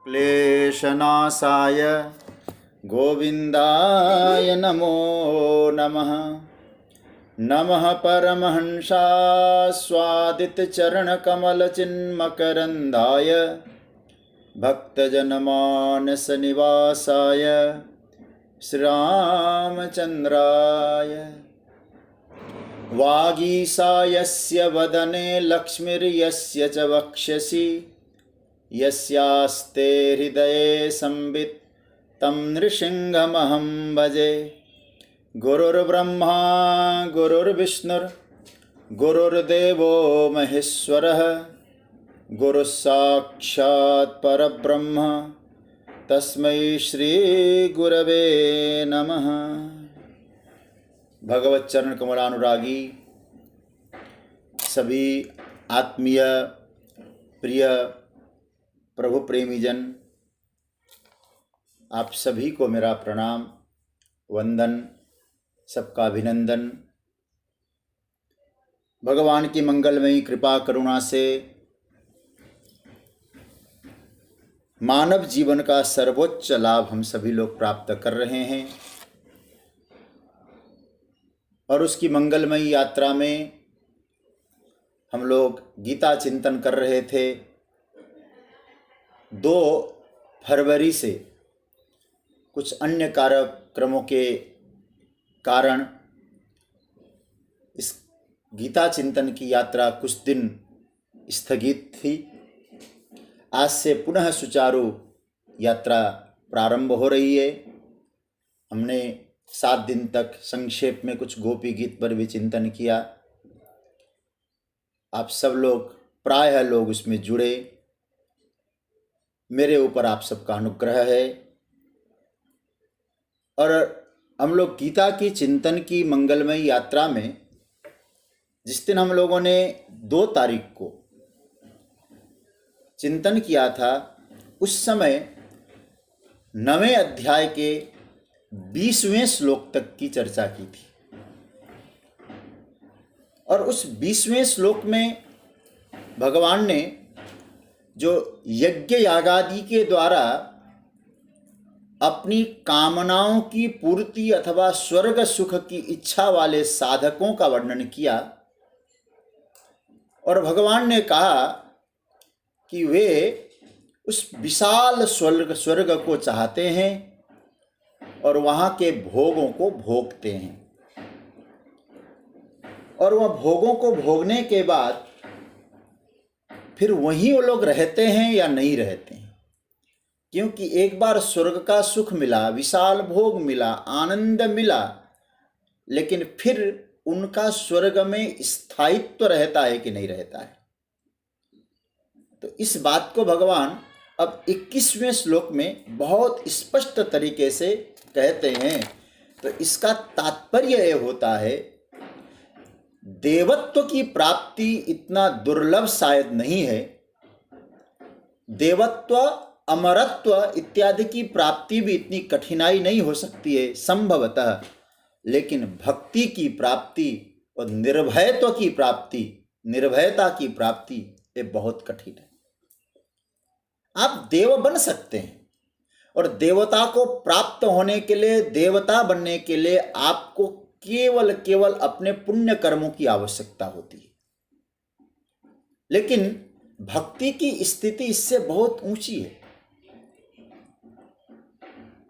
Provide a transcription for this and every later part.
क्लेशनाशाय गोविन्दाय नमो नमः। नमः परमहंसास्वादितचरणकमलचिन्मकरन्दाय भक्तजनमानसनिवासाय श्रीरामचन्द्राय। वागीशायस्य वदने लक्ष्मीर्यस्य च वक्षसि यस्यास्ते हृदये संवित् तं नृसिंहमहं भजे। गुरुर्ब्रह्मा गुरुर्विष्णुर्गुरुर्देवो महेश्वरः गुरुस्साक्षात् परब्रह्म तस्मै श्रीगुरवे नमः। भगवत चरण कमलानुरागी सभी आत्मीय प्रिय प्रभु प्रेमी जन, आप सभी को मेरा प्रणाम वंदन, सबका अभिनंदन। भगवान की मंगलमयी कृपा करुणा से मानव जीवन का सर्वोच्च लाभ हम सभी लोग प्राप्त कर रहे हैं और उसकी मंगलमयी यात्रा में हम लोग गीता चिंतन कर रहे थे। 2 फरवरी से कुछ अन्य कार्यक्रमों के कारण इस गीता चिंतन की यात्रा कुछ दिन स्थगित थी। आज से पुनः सुचारू यात्रा प्रारंभ हो रही है। हमने 7 दिन तक संक्षेप में कुछ गोपी गीत पर भी चिंतन किया। आप सब लोग प्रायः लोग उसमें जुड़े, मेरे ऊपर आप सबका अनुग्रह है। और हम लोग गीता की चिंतन की मंगलमयी यात्रा में जिस दिन हम लोगों ने 2 तारीख को चिंतन किया था, उस समय 9वें अध्याय के 20वें श्लोक तक की चर्चा की थी। और उस 20वें श्लोक में भगवान ने जो यज्ञ यागादि के द्वारा अपनी कामनाओं की पूर्ति अथवा स्वर्ग सुख की इच्छा वाले साधकों का वर्णन किया और भगवान ने कहा कि वे उस विशाल स्वर्ग को चाहते हैं और वहाँ के भोगों को भोगते हैं। और वह भोगों को भोगने के बाद फिर वहीं वो लोग रहते हैं या नहीं रहते हैं, क्योंकि एक बार स्वर्ग का सुख मिला, विशाल भोग मिला, आनंद मिला, लेकिन फिर उनका स्वर्ग में स्थायित्व रहता है कि नहीं रहता है। तो इस बात को भगवान अब 21वें श्लोक में बहुत स्पष्ट तरीके से कहते हैं। तो इसका तात्पर्य यह होता है, देवत्व की प्राप्ति इतना दुर्लभ शायद नहीं है, देवत्व अमरत्व इत्यादि की प्राप्ति भी इतनी कठिनाई नहीं हो सकती है संभवतः, लेकिन भक्ति की प्राप्ति और निर्भयत्व की प्राप्ति, निर्भयता की प्राप्ति ये बहुत कठिन है। आप देव बन सकते हैं और देवता को प्राप्त होने के लिए, देवता बनने के लिए आपको केवल अपने पुण्य कर्मों की आवश्यकता होती है। लेकिन भक्ति की स्थिति इससे बहुत ऊंची है।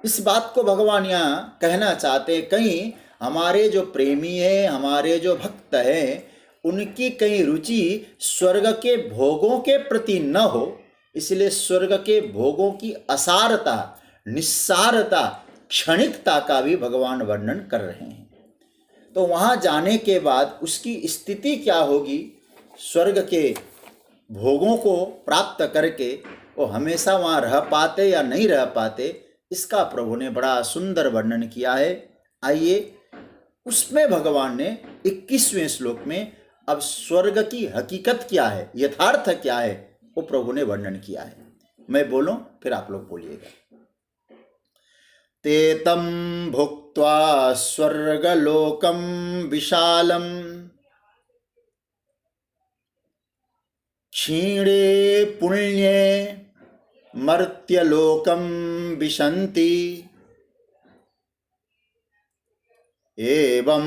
इस बात को भगवान यहाँ कहना चाहते हैं, कहीं हमारे जो प्रेमी है, हमारे जो भक्त हैं, उनकी कहीं रुचि स्वर्ग के भोगों के प्रति न हो, इसलिए स्वर्ग के भोगों की असारता, निस्सारता, क्षणिकता का भी भगवान वर्णन कर रहे हैं। तो वहाँ जाने के बाद उसकी स्थिति क्या होगी, स्वर्ग के भोगों को प्राप्त करके वो हमेशा वहाँ रह पाते या नहीं रह पाते, इसका प्रभु ने बड़ा सुंदर वर्णन किया है। आइए उसमें भगवान ने 21वें श्लोक में अब स्वर्ग की हकीकत क्या है, यथार्थ क्या है, वो प्रभु ने वर्णन किया है। मैं बोलूं फिर आप लोग बोलिएगा। ते तं भुक्त्वा स्वर्गलोकं विशालम् क्षीणे पुण्ये मर्त्यलोकं विशन्ति एवं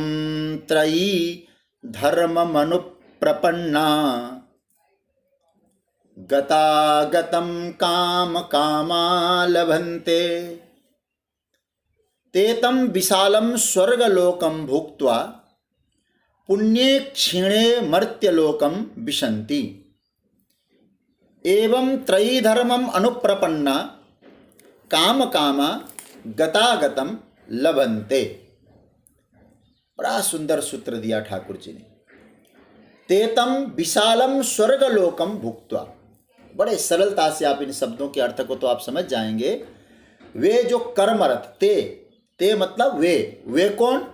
त्रयी धर्ममनुप्रपन्ना गतागतं काम कामा लभन्ते तेतं विशालं स्वर्गलोकं भुक्त्वा पुण्ये क्षीणे मर्त्यलोकं विशन्ति एवं त्रयी धर्मम अनुप्रपन्ना काम कामा गतागतम लभन्ते। बड़ा सुंदर सूत्र दिया ठाकुर जी ने। तेतम विशालम स्वर्गलोकम भुक्त्वा, बड़े सरलता से आप इन शब्दों के अर्थ को तो आप समझ जाएंगे। वे जो कर्मरत, ते मतलब वे कौन?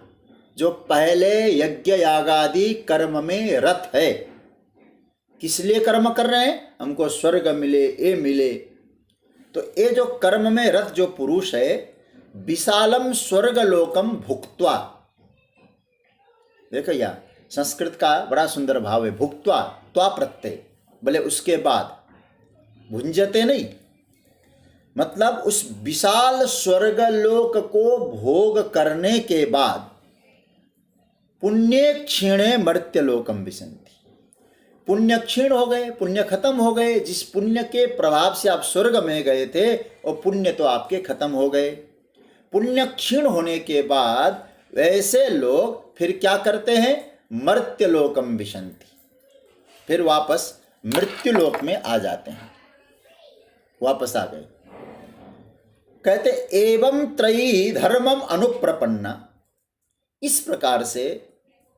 जो पहले यज्ञ यागादि कर्म में रत है। किस लिए कर्म कर रहे हैं? हमको स्वर्ग मिले, ये मिले। तो ये जो कर्म में रत जो पुरुष है, विशालम स्वर्गलोकम भुक्त्वा, देखो या संस्कृत का बड़ा सुंदर भाव है, भुक्त्वा, त्वा प्रत्यय, बोले उसके बाद, भुंजते नहीं, मतलब उस विशाल स्वर्गलोक को भोग करने के बाद पुण्य क्षीणे मर्त्यलोकम विशन्ति, पुण्य क्षीण हो गए, पुण्य खत्म हो गए। जिस पुण्य के प्रभाव से आप स्वर्ग में गए थे और पुण्य तो आपके खत्म हो गए। पुण्य क्षीण होने के बाद वैसे लोग फिर क्या करते हैं? मर्त्यलोकम विशन्ति, फिर वापस मृत्युलोक में आ जाते हैं, वापस आ गए। कहते एवं त्रयी धर्मम अनुप्रपन्ना, इस प्रकार से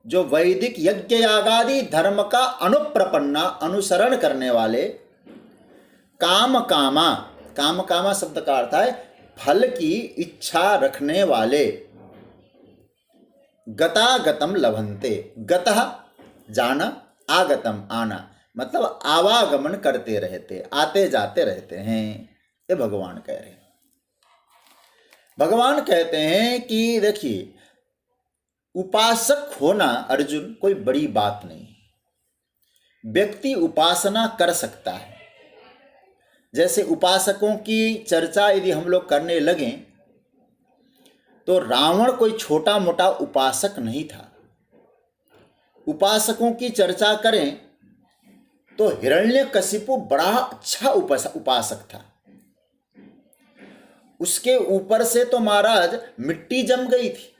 जो वैदिक यज्ञ यागादि धर्म का अनुप्रपन्ना, अनुसरण करने वाले, काम कामा, काम कामा शब्द का अर्थ है फल की इच्छा रखने वाले, गतागतम लभन्ते, गतः जाना, आगतम आना, मतलब आवागमन करते रहते, आते जाते रहते हैं। ये भगवान कह रहे हैं। भगवान कहते हैं कि देखिए, उपासक होना अर्जुन कोई बड़ी बात नहीं। व्यक्ति उपासना कर सकता है। जैसे उपासकों की चर्चा यदि हम लोग करने लगें तो रावण कोई छोटा मोटा उपासक नहीं था। उपासकों की चर्चा करें तो हिरण्यकशिपु बड़ा अच्छा उपासक था। उसके ऊपर से तो महाराज मिट्टी जम गई थी।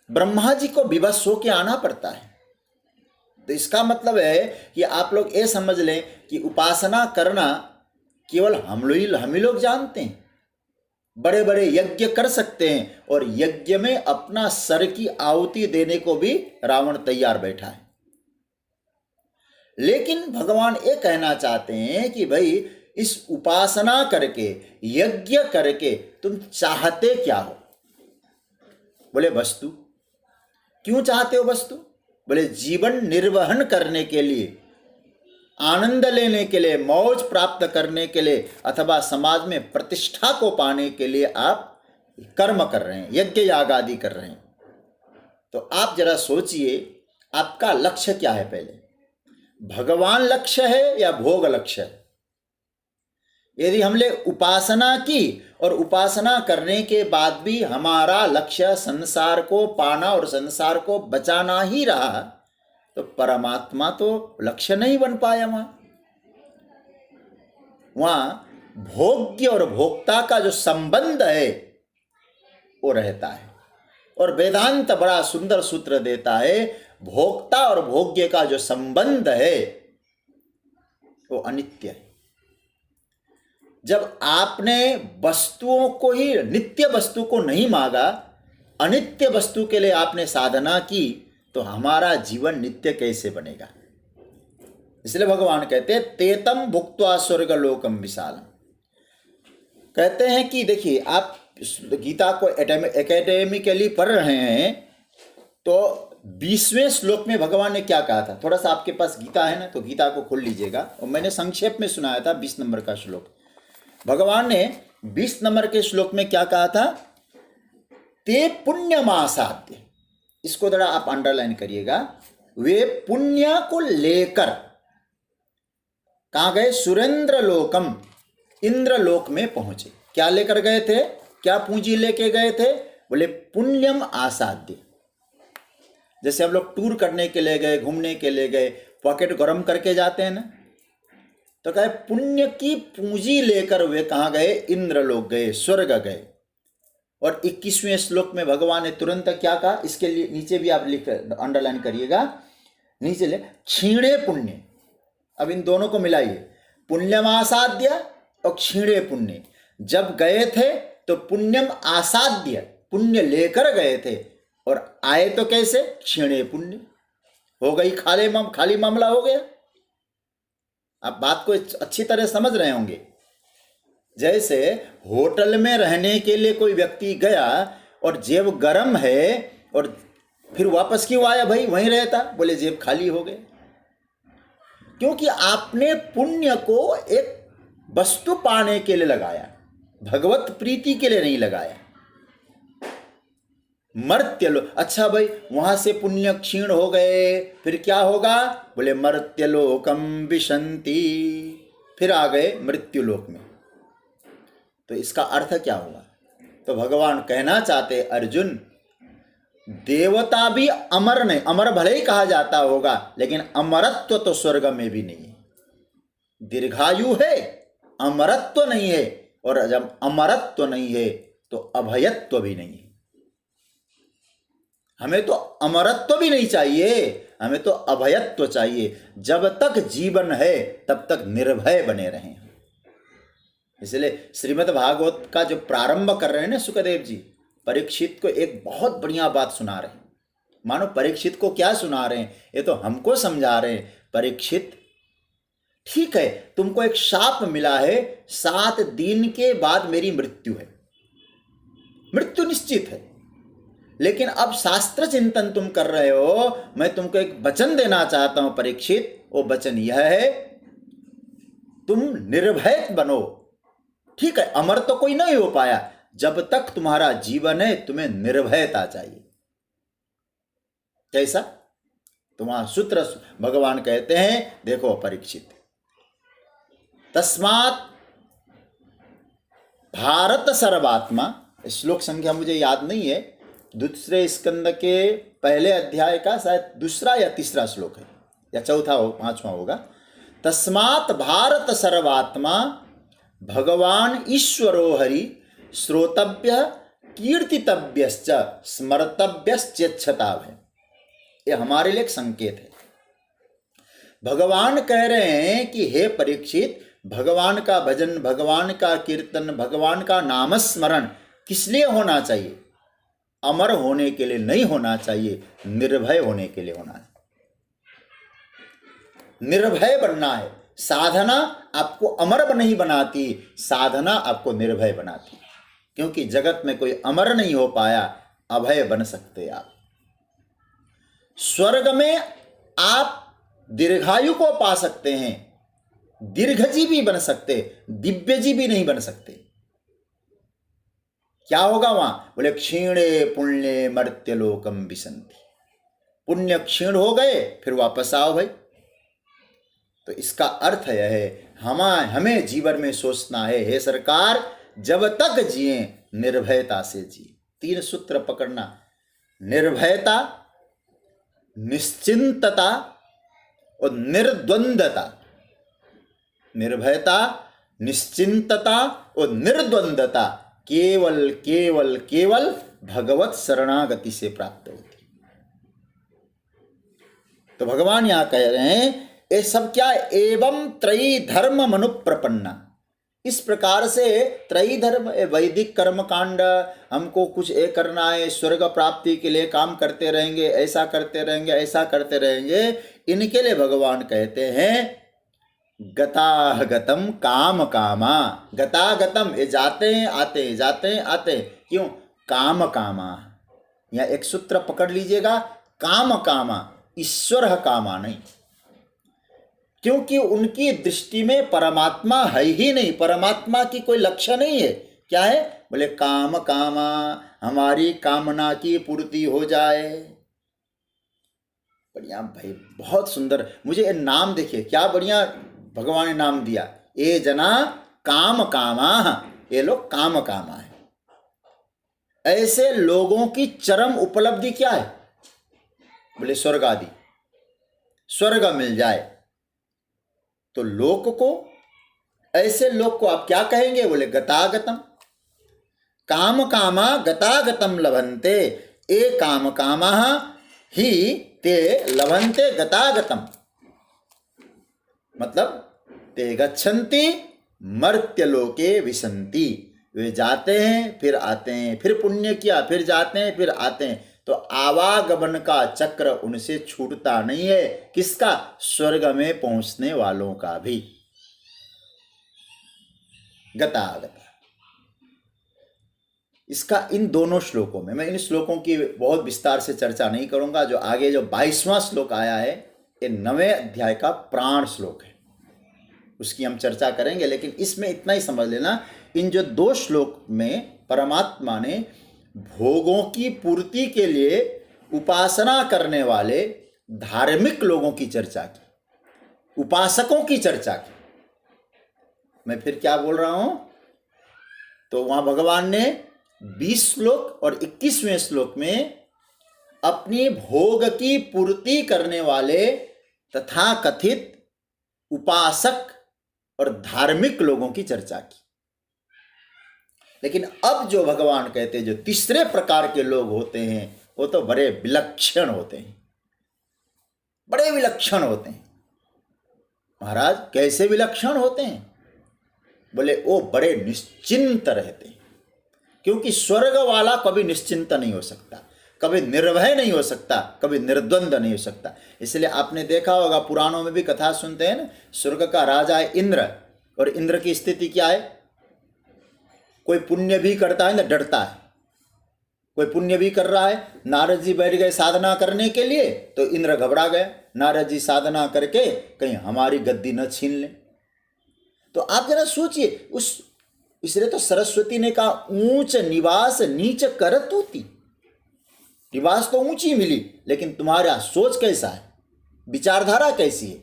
ब्रह्मा जी को विवश होके आना पड़ता है। तो इसका मतलब है कि आप लोग ये समझ लें कि उपासना करना केवल हम ही लोग जानते हैं। बड़े बड़े यज्ञ कर सकते हैं और यज्ञ में अपना सर की आहुति देने को भी रावण तैयार बैठा है। लेकिन भगवान ये कहना चाहते हैं कि भाई इस उपासना करके, यज्ञ करके तुम चाहते क्या हो? बोले वस्तु। क्यों चाहते हो वस्तु? बोले जीवन निर्वहन करने के लिए, आनंद लेने के लिए, मौज प्राप्त करने के लिए, अथवा समाज में प्रतिष्ठा को पाने के लिए आप कर्म कर रहे हैं, यज्ञ याग आदि कर रहे हैं। तो आप जरा सोचिए, आपका लक्ष्य क्या है? पहले भगवान लक्ष्य है या भोग लक्ष्य है? यदि हमने उपासना की और उपासना करने के बाद भी हमारा लक्ष्य संसार को पाना और संसार को बचाना ही रहा, तो परमात्मा तो लक्ष्य नहीं बन पाया। वहां भोग्य और भोक्ता का जो संबंध है वो रहता है। और वेदांत बड़ा सुंदर सूत्र देता है, भोक्ता और भोग्य का जो संबंध है वो अनित्य है। जब आपने वस्तुओं को ही, नित्य वस्तु को नहीं मांगा, अनित्य वस्तु के लिए आपने साधना की, तो हमारा जीवन नित्य कैसे बनेगा? इसलिए भगवान कहते हैं तेतम भुक्त्वा स्वर्गलोकम विशालम। कहते हैं कि देखिए, आप गीता को एकेडमिकली पढ़ रहे हैं तो 20वें श्लोक में भगवान ने क्या कहा था? थोड़ा सा आपके पास गीता है ना, तो गीता को खोल लीजिएगा। और मैंने संक्षेप में सुनाया था 20 नंबर का श्लोक। भगवान ने 20 नंबर के श्लोक में क्या कहा था? ते पुण्यमासाद्य, इसको जरा आप अंडरलाइन करिएगा। वे पुण्य को लेकर, कहाँ गए? सुरेंद्र लोकम, इंद्रलोक में पहुंचे। क्या लेकर गए थे? क्या पूंजी लेके गए थे? बोले पुण्यम आसाद्य। जैसे हम लोग टूर करने के लिए गए, घूमने के लिए गए, पॉकेट गरम करके जाते हैं ना, तो कहे पुण्य की पूंजी लेकर वे कहाँ गए? इंद्रलोक गए, स्वर्ग गए। और 21वें श्लोक में भगवान ने तुरंत क्या कहा? इसके लिए नीचे भी आप लिख अंडरलाइन करिएगा, नीचे ले क्षीणे पुण्य। अब इन दोनों को मिलाइए, पुण्यम आसाद्य और क्षीणे पुण्य। जब गए थे तो पुण्यम आसाद्य, पुण्य लेकर गए थे, और आए तो कैसे? क्षीणे पुण्य। हो गई खाली मामला हो गया। आप बात को अच्छी तरह समझ रहे होंगे। जैसे होटल में रहने के लिए कोई व्यक्ति गया और जेब गर्म है और फिर वापस क्यों आया भाई? वहीं रहता। बोले जेब खाली हो गया। क्योंकि आपने पुण्य को एक वस्तु पाने के लिए लगाया, भगवत प्रीति के लिए नहीं लगाया। मर्त्यलोक, अच्छा भाई वहां से पुण्य क्षीण हो गए, फिर क्या होगा? बोले मर्त्यलोकम विशंति, फिर आ गए मृत्युलोक में। तो इसका अर्थ क्या हुआ? तो भगवान कहना चाहते, अर्जुन देवता भी अमर नहीं, अमर भले ही कहा जाता होगा, लेकिन अमरत्व तो स्वर्ग में भी नहीं है। दीर्घायु है, अमरत्व नहीं है, और जब अमरत्व नहीं है तो अभयत्व भी नहीं है। हमें तो अमरत्व भी नहीं चाहिए, हमें तो अभयत्व चाहिए। जब तक जीवन है तब तक निर्भय बने रहें। इसलिए श्रीमद् भागवत का जो प्रारंभ कर रहे हैं ना सुखदेव जी, परीक्षित को एक बहुत बढ़िया बात सुना रहे हैं। मानो परीक्षित को क्या सुना रहे हैं? ये तो हमको समझा रहे हैं। परीक्षित, ठीक है, तुमको एक शाप मिला है, 7 दिन के बाद मेरी मृत्यु है, मृत्यु निश्चित है, लेकिन अब शास्त्र चिंतन तुम कर रहे हो, मैं तुमको एक वचन देना चाहता हूं परीक्षित। वो वचन यह है, तुम निर्भय बनो। ठीक है, अमर तो कोई नहीं हो पाया, जब तक तुम्हारा जीवन है तुम्हें निर्भयता चाहिए। कैसा? तुम्हारा सूत्र भगवान कहते हैं, देखो परीक्षित, तस्मात् भारत सर्वात्मा, श्लोक संख्या मुझे याद नहीं है, दूसरे स्कंद के पहले अध्याय का शायद दूसरा या तीसरा श्लोक है, या चौथा हो, 5वां होगा। तस्मात् भारत सर्वात्मा भगवान ईश्वरो हरि श्रोतव्य कीर्तितव्यश्च स्मर्तव्यश्चेच्छता है। ये हमारे लिए एक संकेत है। भगवान कह रहे हैं कि हे परीक्षित, भगवान का भजन, भगवान का कीर्तन, भगवान का नामस्मरण किस लिए होना चाहिए? अमर होने के लिए नहीं होना चाहिए, निर्भय होने के लिए होना है। निर्भय बनना है। साधना आपको अमर नहीं बनाती, साधना आपको निर्भय बनाती। क्योंकि जगत में कोई अमर नहीं हो पाया, अभय बन सकते आप। स्वर्ग में आप दीर्घायु को पा सकते हैं, दीर्घजीवी बन सकते, दिव्यजीवी नहीं बन सकते। क्या होगा वहां? बोले क्षीणे पुण्य मर्त्यलोकम विशंति। पुण्य क्षीण हो गए, फिर वापस आओ भाई। तो इसका अर्थ यह है, हमें जीवन में सोचना है, हे सरकार जब तक जिए निर्भयता से जिए। 3 सूत्र पकड़ना, निर्भयता, निश्चिंतता और निर्द्वंदता। निर्भयता, निश्चिंतता और निर्द्वंदता केवल केवल केवल भगवत शरणागति से प्राप्त होती। तो भगवान यहां कह रहे हैं, ये सब क्या? एवं त्रयी धर्म मनुप्रपन्ना। इस प्रकार से त्रयी धर्म, वैदिक कर्म कांड, हमको कुछ ये करना है, स्वर्ग प्राप्ति के लिए काम करते रहेंगे, ऐसा करते रहेंगे, ऐसा करते रहेंगे, इनके लिए भगवान कहते हैं गतागतम काम कामा। गतागतम, ये जाते हैं आते हैं, जाते हैं आते हैं, क्यों? काम कामा। यहाँ एक सूत्र पकड़ लीजिएगा, काम कामा, ईश्वर कामा नहीं। क्योंकि उनकी दृष्टि में परमात्मा है ही नहीं, परमात्मा की कोई लक्ष्य नहीं है। क्या है? बोले काम कामा, हमारी कामना की पूर्ति हो जाए। बढ़िया भाई, बहुत सुंदर। मुझे ये नाम देखिए, क्या बढ़िया भगवान ने नाम दिया, ये जना काम कामा, ये लोग काम कामा है। ऐसे लोगों की चरम उपलब्धि क्या है? बोले स्वर्ग आदि, स्वर्ग मिल जाए तो लोक को, ऐसे लोक को आप क्या कहेंगे? बोले गतागतम। काम कामा गतागतम लभन्ते, ए काम कामा ही ते लभन्ते गतागतम। मतलब ते गच्छन्ति मर्त्यलोके विशन्ति, वे जाते हैं फिर आते हैं, फिर पुण्य किया फिर जाते हैं फिर आते हैं, तो आवागमन का चक्र उनसे छूटता नहीं है। किसका? स्वर्ग में पहुंचने वालों का भी। गतागत। इसका इन दोनों श्लोकों में, मैं इन श्लोकों की बहुत विस्तार से चर्चा नहीं करूंगा। जो आगे जो 22वां श्लोक आया है, ये 9वें अध्याय का प्राण श्लोक है, उसकी हम चर्चा करेंगे। लेकिन इसमें इतना ही समझ लेना, इन जो 2 श्लोक में परमात्मा ने भोगों की पूर्ति के लिए उपासना करने वाले धार्मिक लोगों की चर्चा की, उपासकों की चर्चा की। मैं फिर क्या बोल रहा हूं? तो वहां भगवान ने 20 श्लोक और 21वें श्लोक में अपनी भोग की पूर्ति करने वाले तथा कथित उपासक और धार्मिक लोगों की चर्चा की। लेकिन अब जो भगवान कहते हैं, जो तीसरे प्रकार के लोग होते हैं, वो तो बड़े विलक्षण होते हैं, बड़े विलक्षण होते हैं। महाराज कैसे विलक्षण होते हैं? बोले वो बड़े निश्चिंत रहते हैं। क्योंकि स्वर्ग वाला कभी निश्चिंत नहीं हो सकता, कभी निर्भय नहीं हो सकता, कभी निर्द्वंद नहीं हो सकता। इसलिए आपने देखा होगा, पुराणों में भी कथा सुनते हैं ना, स्वर्ग का राजा है इंद्र, और इंद्र की स्थिति क्या है? कोई पुण्य भी करता है ना डरता है। कोई पुण्य भी कर रहा है, नारद जी बैठ गए साधना करने के लिए, तो इंद्र घबरा गए, नारद जी साधना करके कहीं हमारी गद्दी न छीन ले। तो आप जरा सोचिए, इसलिए तो सरस्वती ने कहा ऊंच निवास नीच करत होती। निवास तो ऊंची मिली, लेकिन तुम्हारा सोच कैसा है, विचारधारा कैसी है?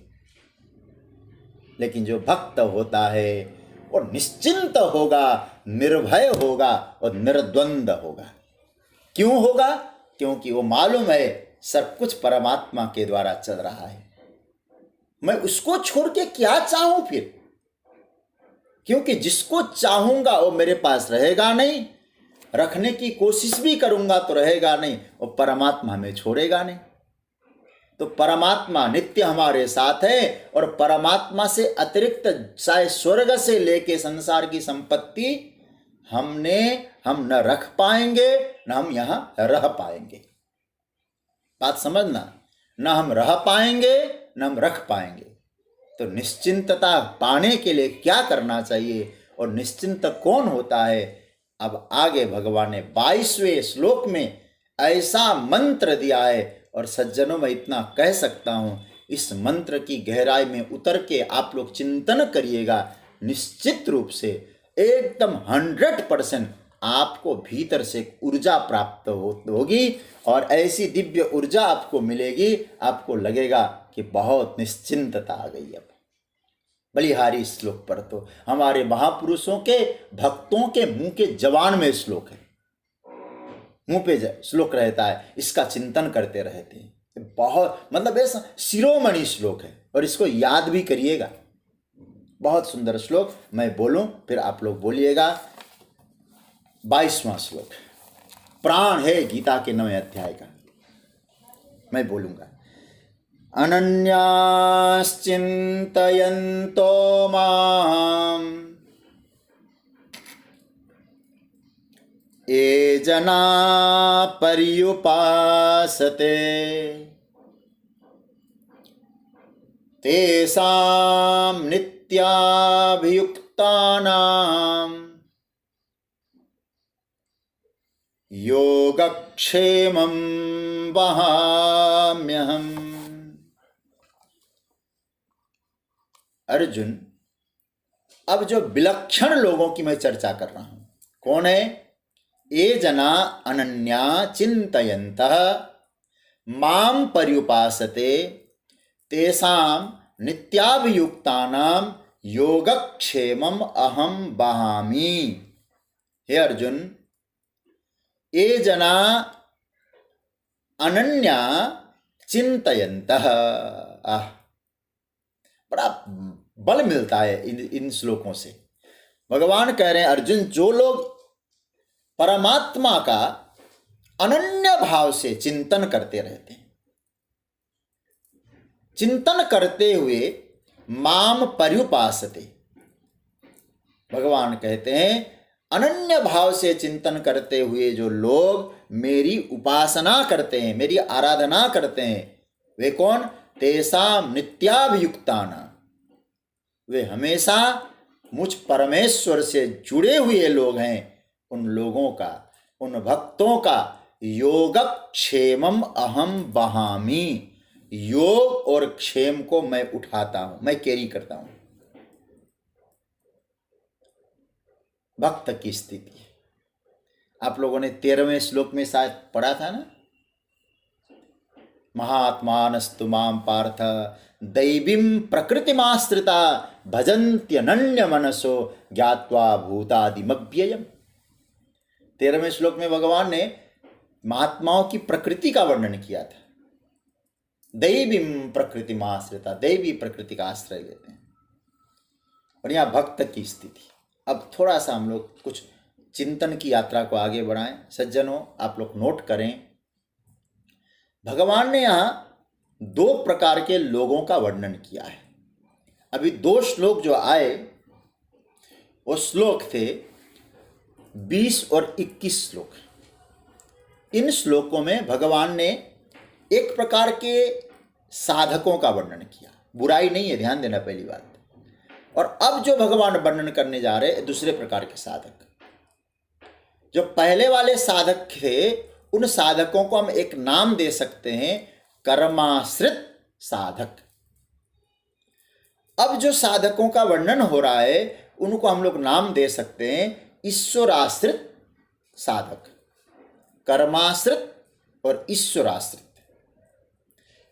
लेकिन जो भक्त होता है वो निश्चिंत होगा, निर्भय होगा और निर्द्वंद होगा। क्यों होगा? क्योंकि वो मालूम है सब कुछ परमात्मा के द्वारा चल रहा है। मैं उसको छोड़ के क्या चाहूं फिर? क्योंकि जिसको चाहूंगा वो मेरे पास रहेगा नहीं, रखने की कोशिश भी करूंगा तो रहेगा नहीं, और परमात्मा हमें छोड़ेगा नहीं। तो परमात्मा नित्य हमारे साथ है, और परमात्मा से अतिरिक्त चाहे स्वर्ग से लेके संसार की संपत्ति हम न रख पाएंगे, न हम यहां रह पाएंगे। बात समझना, न हम रह पाएंगे न हम रख पाएंगे। तो निश्चिंतता पाने के लिए क्या करना चाहिए, और निश्चिंत कौन होता है? अब आगे भगवान ने 22वें श्लोक में ऐसा मंत्र दिया है, और सज्जनों में इतना कह सकता हूं, इस मंत्र की गहराई में उतर के आप लोग चिंतन करिएगा, निश्चित रूप से एकदम 100% आपको भीतर से ऊर्जा प्राप्त होगी, और ऐसी दिव्य ऊर्जा आपको मिलेगी, आपको लगेगा कि बहुत निश्चिंतता आ गई। अब बलिहारी श्लोक पर तो हमारे महापुरुषों के भक्तों के मुंह के जवान में श्लोक है, मुंह पे श्लोक रहता है, इसका चिंतन करते रहते हैं। बहुत मतलब ऐसा शिरोमणि श्लोक है, और इसको याद भी करिएगा। बहुत सुंदर श्लोक, मैं बोलूं फिर आप लोग बोलिएगा। 22वां श्लोक प्राण है गीता के 9वें अध्याय का, मैं बोलूंगा। अनन्याश्चिन्तयन्तो माम् ये जना पर्युपासते तेषां नित्याभियुक्तानां योगक्षेमं वहाम्यहम्। अर्जुन, अब जो विलक्षण लोगों की मैं चर्चा कर रहा हूं, कौन है? ये जना अनन्या चिंतयन्तः मां पर्युपासते तेषां नित्याभियुक्तानां योगक्षेमम अहम वहामि। हे अर्जुन, ये जना अनन्या चिंतयन्तः। बड़ा बल मिलता है इन श्लोकों से। भगवान कह रहे हैं अर्जुन, जो लोग परमात्मा का अनन्य भाव से चिंतन करते रहते हैं, चिंतन करते हुए माम पर्युपासते, भगवान कहते हैं अनन्य भाव से चिंतन करते हुए जो लोग मेरी उपासना करते हैं, मेरी आराधना करते हैं, वे कौन? तेसाम नित्याभियुक्ताना, वे हमेशा मुझ परमेश्वर से जुड़े हुए लोग हैं। उन लोगों का, उन भक्तों का योगक्षेमम अहम वहामि, योग और क्षेम को मैं उठाता हूं, मैं कैरी करता हूं। भक्त की स्थिति आप लोगों ने 13वें श्लोक में शायद पढ़ा था ना, महात्मानस्तु माम पार्थ दैवीं प्रकृतिमाश्रिता भजन्त्यनन्य मनसो ज्ञात्वा भूतादिमव्ययम्। 13वें श्लोक में भगवान ने महात्माओं की प्रकृति का वर्णन किया था। दैवीं प्रकृतिमाश्रिता, दैवी प्रकृति का आश्रय लेते हैं। और यहाँ भक्त की स्थिति। अब थोड़ा सा हम लोग कुछ चिंतन की यात्रा को आगे बढ़ाएं। सज्जनों, आप लोग नोट करें, भगवान ने यहाँ 2 प्रकार के लोगों का वर्णन किया है। अभी 2 श्लोक जो आए वो श्लोक थे 20 और 21 श्लोक। इन श्लोकों में भगवान ने एक प्रकार के साधकों का वर्णन किया। बुराई नहीं है, ध्यान देना पहली बात। और अब जो भगवान वर्णन करने जा रहे हैं दूसरे प्रकार के साधक। जो पहले वाले साधक थे, उन साधकों को हम एक नाम दे सकते हैं, कर्माश्रित साधक। अब जो साधकों का वर्णन हो रहा है उनको हम लोग नाम दे सकते हैं ईश्वराश्रित साधक। कर्माश्रित और ईश्वराश्रित।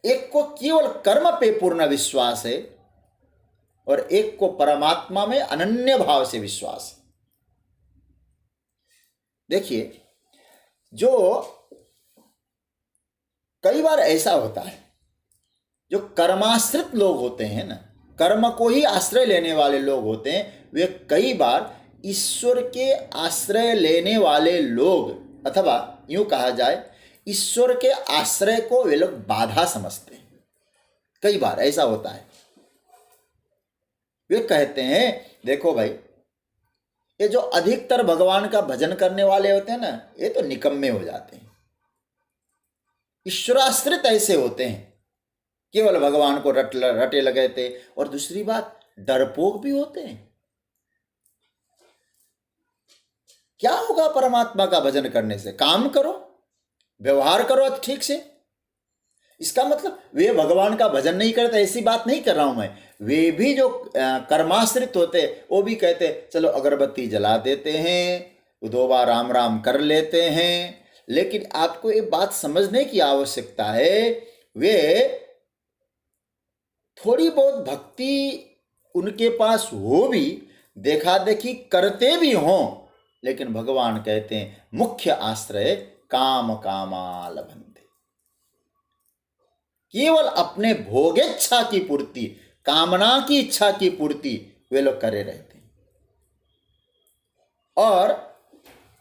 एक को केवल कर्म पे पूर्ण विश्वास है और एक को परमात्मा में अनन्य भाव से विश्वास है। देखिए, जो कई बार ऐसा होता है, जो कर्माश्रित लोग होते हैं ना, कर्म को ही आश्रय लेने वाले लोग होते हैं, वे कई बार ईश्वर के आश्रय लेने वाले लोग, अथवा यूं कहा जाए ईश्वर के आश्रय को वे लोग बाधा समझते हैं। कई बार ऐसा होता है। वे कहते हैं देखो भाई, ये जो अधिकतर भगवान का भजन करने वाले होते हैं ना, ये तो निकम्मे हो जाते हैं। ईश्वराश्रित ऐसे होते हैं, केवल भगवान को रटे लगे थे। और दूसरी बात, डरपोक भी होते हैं। क्या होगा परमात्मा का भजन करने से? काम करो, व्यवहार करो ठीक से। इसका मतलब वे भगवान का भजन नहीं करते, ऐसी बात नहीं कर रहा हूं मैं। वे भी जो कर्माश्रित होते, वो भी कहते चलो अगरबत्ती जला देते हैं, 2 बार राम राम कर लेते हैं। लेकिन आपको एक बात समझने की आवश्यकता है, वे थोड़ी बहुत भक्ति उनके पास हो भी, देखा देखी करते भी हों, लेकिन भगवान कहते हैं मुख्य आश्रय काम कामा लभन्ते। केवल अपने भोगेच्छा की पूर्ति, कामना की इच्छा की पूर्ति वे लोग करे रहते हैं। और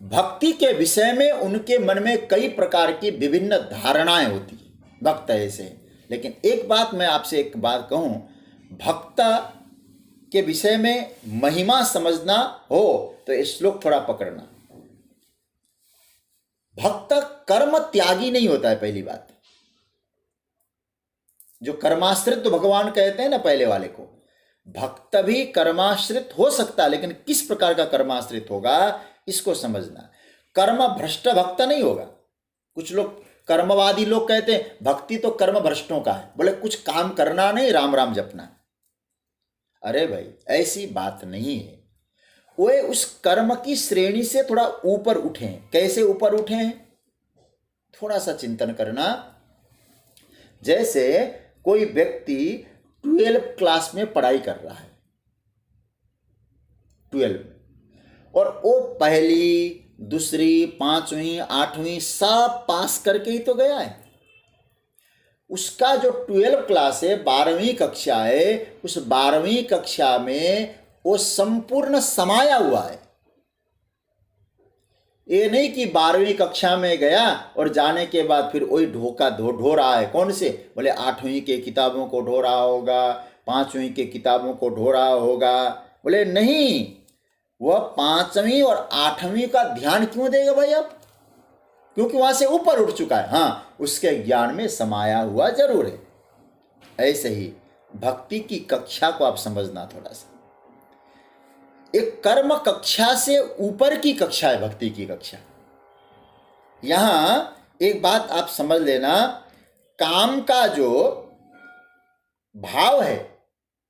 भक्ति के विषय में उनके मन में कई प्रकार की विभिन्न धारणाएं होती है। भक्त ऐसे। लेकिन एक बात मैं आपसे एक बात कहूं, भक्त के विषय में महिमा समझना हो तो ये श्लोक थोड़ा पकड़ना। भक्त कर्म त्यागी नहीं होता है, पहली बात। जो कर्माश्रित तो भगवान कहते हैं ना पहले वाले को, भक्त भी कर्माश्रित हो सकता है, लेकिन किस प्रकार का कर्माश्रित होगा इसको समझना। कर्म भ्रष्ट भक्त नहीं होगा। कुछ लोग कर्मवादी लोग कहते हैं भक्ति तो कर्म भ्रष्टों का है, बोले कुछ काम करना नहीं, राम राम जपना। अरे भाई, ऐसी बात नहीं है। वे उस कर्म की श्रेणी से थोड़ा ऊपर उठे हैं। कैसे ऊपर उठे हैं? थोड़ा सा चिंतन करना। जैसे कोई व्यक्ति 12 क्लास में पढ़ाई कर रहा है, 12, और वो पहली, दूसरी, 5वीं, 8वीं सब पास करके ही तो गया है। उसका जो 12 क्लास है, 12वीं कक्षा है, उस 12वीं कक्षा में वो संपूर्ण समाया हुआ है। ये नहीं कि 12वीं कक्षा में गया और जाने के बाद फिर वही ढोका ढो रहा है। कौन से? बोले 8वीं के किताबों को ढो रहा होगा, 5वीं के किताबों को ढो रहा होगा। बोले नहीं, वह 5वीं और 8वीं का ध्यान क्यों देगा भाई आप? क्योंकि वहां से ऊपर उठ चुका है। हाँ, उसके ज्ञान में समाया हुआ जरूर है। ऐसे ही भक्ति की कक्षा को आप समझना थोड़ा सा। एक कर्म कक्षा से ऊपर की कक्षा है भक्ति की कक्षा। यहां एक बात आप समझ लेना, काम का जो भाव है,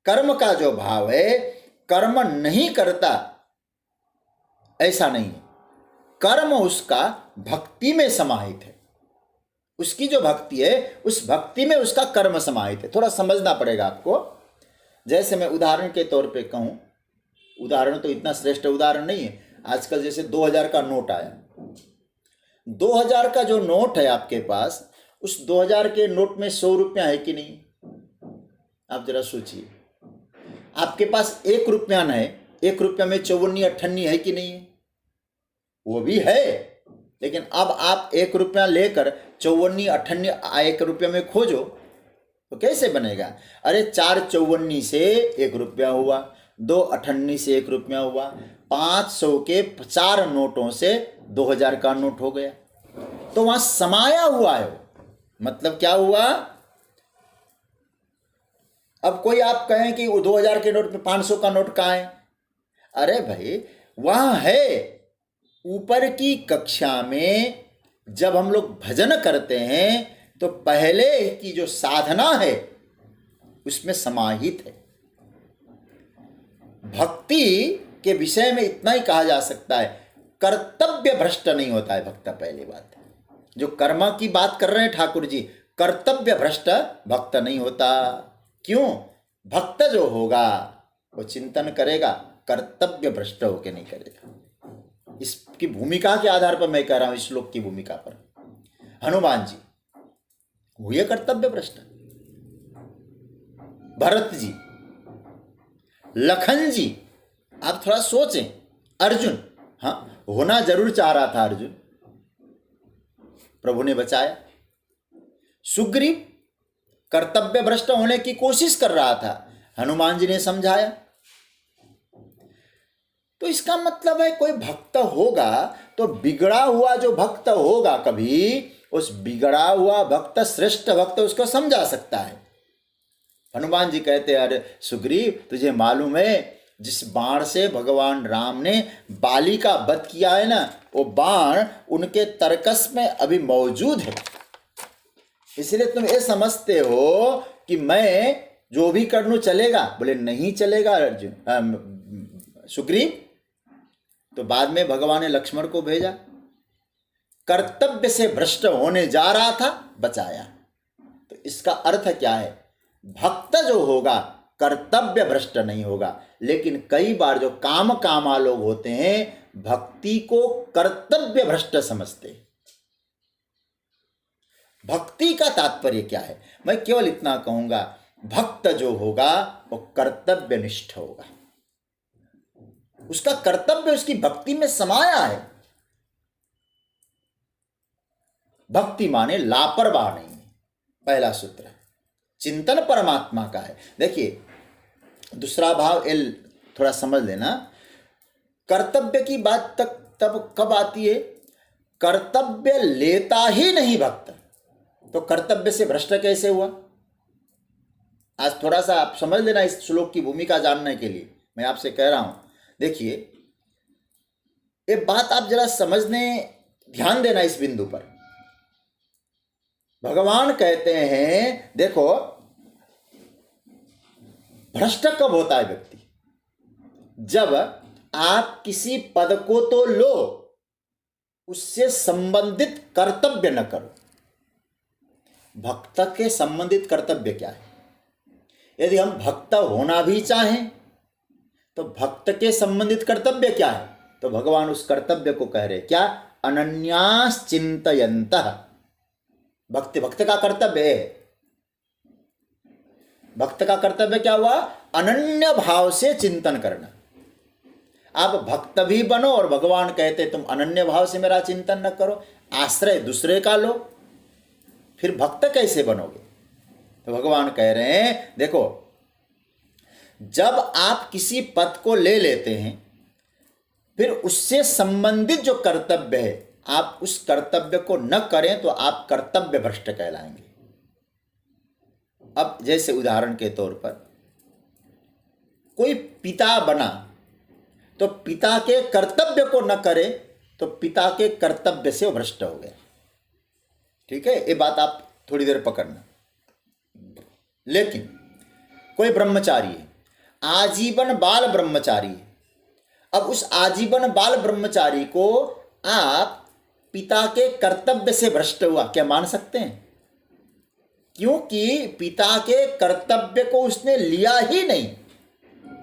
कर्म का जो भाव है, कर्म नहीं करता ऐसा नहीं है। कर्म उसका भक्ति में समाहित है। उसकी जो भक्ति है, उस भक्ति में उसका कर्म समाहित है। थोड़ा समझना पड़ेगा आपको। जैसे मैं उदाहरण के तौर पे कहूं, उदाहरण तो इतना श्रेष्ठ उदाहरण नहीं है। आजकल जैसे 2000 का नोट आया, 2000 का जो नोट है आपके पास, उस 2000 के नोट में 100 रुपया है कि नहीं? आप जरा सोचिए। आपके पास 1 रुपया है, 1 रुपया में 54 अठन्नी है कि नहीं है? वो भी है, लेकिन अब आप 1 रुपया लेकर 54 अठन्नी 1 रुपया में खोजो तो कैसे बनेगा? अरे 4 54 से 1 रुपया हुआ, 2 अठन्नी से 1 रुपया हुआ, 500 के 4 नोटों से 2000 का नोट हो गया। तो वहां समाया हुआ है। मतलब क्या हुआ? अब कोई आप कहें कि 2000 के नोट में 500 का नोट कहाँ है? अरे भाई वहां है। ऊपर की कक्षा में जब हम लोग भजन करते हैं तो पहले की जो साधना है उसमें समाहित है। भक्ति के विषय में इतना ही कहा जा सकता है, कर्तव्य भ्रष्ट नहीं होता है भक्त। पहली बात, जो कर्म की बात कर रहे हैं ठाकुर जी, कर्तव्य भ्रष्ट भक्त नहीं होता। क्यों? भक्त जो होगा वो चिंतन करेगा, कर्तव्य भ्रष्ट होके नहीं करेगा। इसकी भूमिका के आधार पर मैं कह रहा हूं, इस श्लोक की भूमिका पर। हनुमान जी हुए कर्तव्य भ्रष्ट, भरत जी, लखन जी, आप थोड़ा सोचें। अर्जुन, हाँ होना जरूर चाह रहा था अर्जुन, प्रभु ने बचाया। सुग्रीव कर्तव्य भ्रष्ट होने की कोशिश कर रहा था, हनुमान जी ने समझाया। तो इसका मतलब है कोई भक्त होगा तो बिगड़ा हुआ जो भक्त होगा, कभी उस बिगड़ा हुआ भक्त श्रेष्ठ भक्त उसको समझा सकता है। हनुमान जी कहते हैं, अरे सुग्रीव तुझे मालूम है जिस बाण से भगवान राम ने बाली का वध किया है ना, वो बाण उनके तरकस में अभी मौजूद है। इसलिए तुम ये समझते हो कि मैं जो भी कर लूं चलेगा। बोले नहीं चलेगा अर्जुन, सुग्रीव। तो बाद में भगवान ने लक्ष्मण को भेजा, कर्तव्य से भ्रष्ट होने जा रहा था, बचाया। तो इसका अर्थ क्या है? भक्त जो होगा कर्तव्य भ्रष्ट नहीं होगा। लेकिन कई बार जो कामा लोग होते हैं भक्ति को कर्तव्य भ्रष्ट समझते हैं। भक्ति का तात्पर्य क्या है? मैं केवल इतना कहूंगा, भक्त जो होगा वो कर्तव्यनिष्ठ होगा। उसका कर्तव्य उसकी भक्ति में समाया है। भक्ति माने लापरवाह नहीं है, पहला सूत्र। चिंतन परमात्मा का है। देखिए दूसरा भाव एल थोड़ा समझ लेना। कर्तव्य की बात तक तब कब आती है? कर्तव्य लेता ही नहीं भक्त, तो कर्तव्य से भ्रष्ट कैसे हुआ? आज थोड़ा सा आप समझ लेना इस श्लोक की भूमिका जानने के लिए मैं आपसे कह रहा हूं। देखिए ये बात आप जरा समझने, ध्यान देना इस बिंदु पर। भगवान कहते हैं, देखो भ्रष्ट कब होता है व्यक्ति? जब आप किसी पद को तो लो, उससे संबंधित कर्तव्य न करो। भक्त के संबंधित कर्तव्य क्या है? यदि हम भक्त होना भी चाहें तो भक्त के संबंधित कर्तव्य क्या है? तो भगवान उस कर्तव्य को कह रहे क्या? अनन्यास चिंतयन्तः। भक्त का कर्तव्य है। भक्त का कर्तव्य क्या हुआ? अनन्य भाव से चिंतन करना। आप भक्त भी बनो और भगवान कहते तुम अनन्य भाव से मेरा चिंतन न करो, आश्रय दूसरे का लो, फिर भक्त कैसे बनोगे? तो भगवान कह रहे हैं देखो, जब आप किसी पद को ले लेते हैं फिर उससे संबंधित जो कर्तव्य है आप उस कर्तव्य को न करें तो आप कर्तव्य भ्रष्ट कहलाएंगे। अब जैसे उदाहरण के तौर पर कोई पिता बना तो पिता के कर्तव्य को न करे तो पिता के कर्तव्य से वो भ्रष्ट हो गया। ठीक है, ये बात आप थोड़ी देर पकड़ना। लेकिन कोई ब्रह्मचारी है, आजीवन बाल ब्रह्मचारी है। अब उस आजीवन बाल ब्रह्मचारी को आप पिता के कर्तव्य से भ्रष्ट हुआ क्या मान सकते हैं? क्योंकि पिता के कर्तव्य को उसने लिया ही नहीं,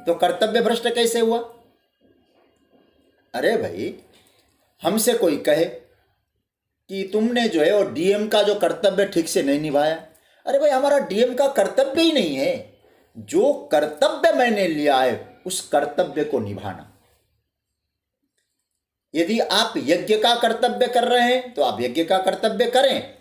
तो कर्तव्य भ्रष्ट कैसे हुआ? अरे भाई, हमसे कोई कहे कि तुमने जो है वो डीएम का जो कर्तव्य ठीक से नहीं निभाया। अरे भाई, हमारा डीएम का कर्तव्य ही नहीं है। जो कर्तव्य मैंने लिया है उस कर्तव्य को निभाना। यदि आप यज्ञ का कर्तव्य कर रहे हैं तो आप यज्ञ का कर्तव्य करें,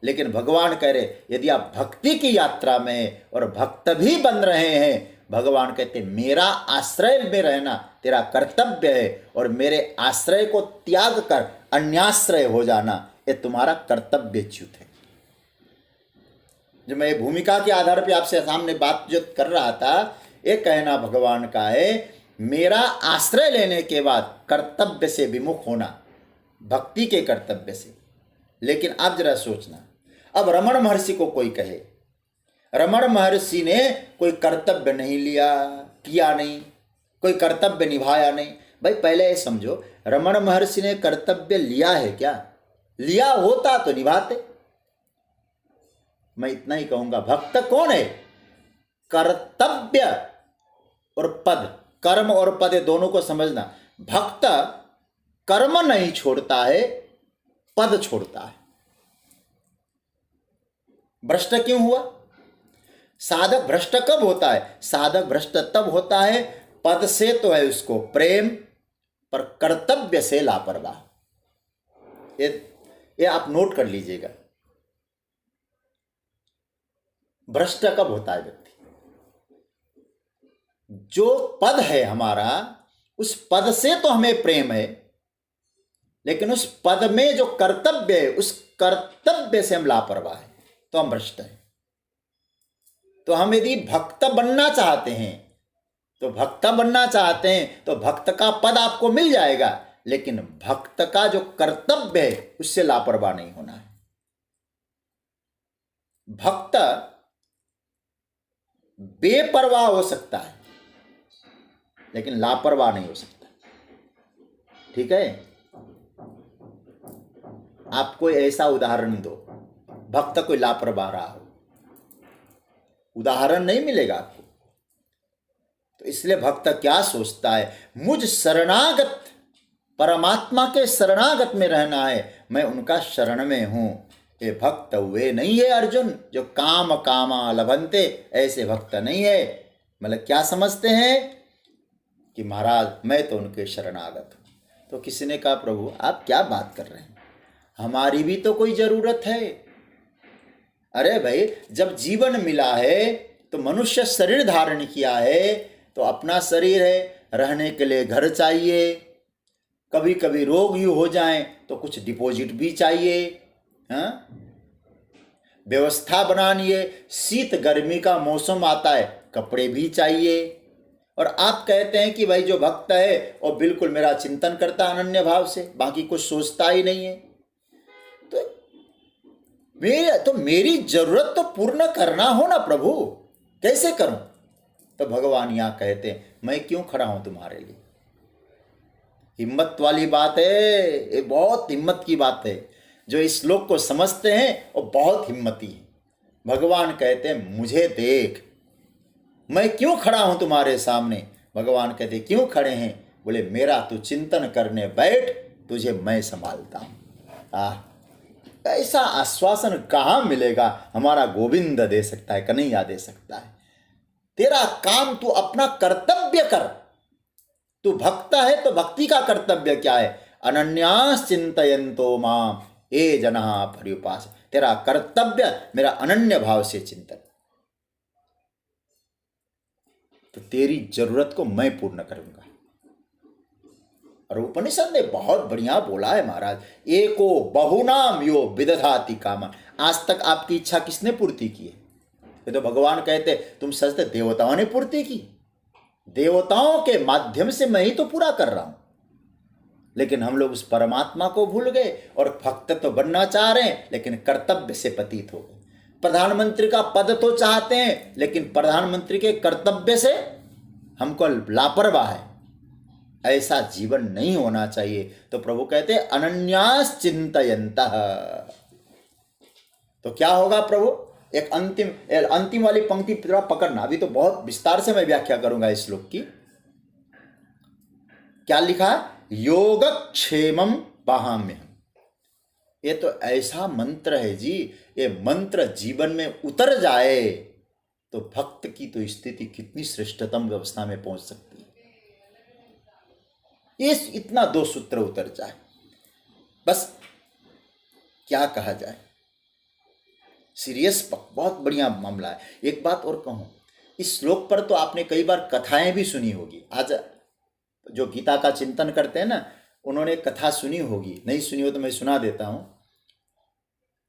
लेकिन भगवान कह रहे यदि आप भक्ति की यात्रा में और भक्त भी बन रहे हैं, भगवान कहते मेरा आश्रय में रहना तेरा कर्तव्य है और मेरे आश्रय को त्याग कर अन्याश्रय हो जाना ये तुम्हारा कर्तव्यच्युत है। जो मैं भूमिका के आधार पर आपसे सामने बात जो कर रहा था, ये कहना भगवान का है मेरा आश्रय लेने के बाद कर्तव्य से विमुख होना, भक्ति के कर्तव्य से। लेकिन आप जरा सोचना, अब रमण महर्षि को कोई कहे, रमण महर्षि ने कोई कर्तव्य नहीं लिया, किया नहीं, कोई कर्तव्य निभाया नहीं। भाई पहले ये समझो, रमण महर्षि ने कर्तव्य लिया है क्या? लिया होता तो निभाते। मैं इतना ही कहूंगा, भक्त कौन है? कर्तव्य और पद, कर्म और पद दोनों को समझना। भक्त कर्म नहीं छोड़ता है, पद छोड़ता है। भ्रष्ट क्यों हुआ? साधक भ्रष्ट कब होता है? साधक भ्रष्ट तब होता है पद से तो है उसको प्रेम, पर कर्तव्य से लापरवाह। ये आप नोट कर लीजिएगा। भ्रष्ट कब होता है व्यक्ति? जो पद है हमारा, उस पद से तो हमें प्रेम है, लेकिन उस पद में जो कर्तव्य है उस कर्तव्य से हम लापरवाह है, तो हम भ्रष्ट हैं। तो हम यदि भक्त बनना चाहते हैं तो भक्त का पद आपको मिल जाएगा, लेकिन भक्त का जो कर्तव्य है उससे लापरवाह नहीं होना है। भक्त बेपरवाह हो सकता है लेकिन लापरवाह नहीं हो सकता। ठीक है, आप कोई ऐसा उदाहरण दो, भक्त कोई लापरवाह रहा हो, उदाहरण नहीं मिलेगा आपको। तो इसलिए भक्त क्या सोचता है, मुझ शरणागत परमात्मा के शरणागत में रहना है, मैं उनका शरण में हूं। ये भक्त वे नहीं है अर्जुन जो काम कामा लभंते, ऐसे भक्त नहीं है। मतलब क्या समझते हैं कि महाराज मैं तो उनके शरणागत हूं। तो किसी ने कहा प्रभु आप क्या बात कर रहे हैं, हमारी भी तो कोई जरूरत है। अरे भाई, जब जीवन मिला है तो मनुष्य शरीर धारण किया है, तो अपना शरीर है, रहने के लिए घर चाहिए, कभी कभी रोग यूँ हो जाएं तो कुछ डिपॉजिट भी चाहिए, हाँ? व्यवस्था बनानी है, शीत गर्मी का मौसम आता है, कपड़े भी चाहिए। और आप कहते हैं कि भाई जो भक्त है वो बिल्कुल मेरा चिंतन करता अनन्य भाव से, बाकी कुछ सोचता ही नहीं है। तो मेरी जरूरत तो पूर्ण करना हो ना प्रभु, कैसे करूं? तो भगवान यहां कहते हैं मैं क्यों खड़ा हूं तुम्हारे लिए। हिम्मत वाली बात है, ये बहुत हिम्मत की बात है। जो इस श्लोक को समझते हैं वो बहुत हिम्मती है। भगवान कहते हैं मुझे देख, मैं क्यों खड़ा हूं तुम्हारे सामने? भगवान कहते क्यों खड़े हैं? बोले मेरा तू चिंतन करने बैठ, तुझे मैं संभालता हूं। ऐसा आश्वासन कहाँ मिलेगा? हमारा गोविंद दे सकता है, कन्हैया दे सकता है। तेरा काम तू अपना कर्तव्य कर। तू भक्त है तो भक्ति का कर्तव्य क्या है? अनन्यास चिंतयन्तो माम ये जना पर्युपास। तेरा कर्तव्य मेरा अनन्य भाव से चिंतन, तो तेरी जरूरत को मैं पूर्ण करूंगा। और उपनिषद ने बहुत बढ़िया बोला है महाराज, एको बहुनाम यो विदधाति कामा। आज तक आपकी इच्छा किसने पूर्ति की है? ये तो भगवान कहते तुम सचते देवताओं ने पूर्ति की। देवताओं के माध्यम से मैं ही तो पूरा कर रहा हूं, लेकिन हम लोग उस परमात्मा को भूल गए और भक्त तो बनना चाह रहे हैं लेकिन कर्तव्य से पतित हो गए। प्रधानमंत्री का पद तो चाहते हैं लेकिन प्रधानमंत्री के कर्तव्य से हमको लापरवाह है। ऐसा जीवन नहीं होना चाहिए। तो प्रभु कहते हैं अनन्यास चिंतयन्तः। तो क्या होगा प्रभु? एक अंतिम वाली पंक्ति पूरा पकड़ना, अभी तो बहुत विस्तार से मैं व्याख्या करूंगा इस श्लोक की। क्या लिखा? योगक्षेमम वहाम्यहम्। ये तो ऐसा मंत्र है जी, ये मंत्र जीवन में उतर जाए तो भक्त की तो स्थिति कितनी श्रेष्ठतम व्यवस्था में पहुंच सकती है। ये इतना दो सूत्र उतर जाए, बस क्या कहा जाए। सीरियस बहुत बढ़िया मामला है। एक बात और कहूं, इस श्लोक पर तो आपने कई बार कथाएं भी सुनी होगी। आज जो गीता का चिंतन करते हैं ना, उन्होंने कथा सुनी होगी, नहीं सुनी हो तो मैं सुना देता हूं।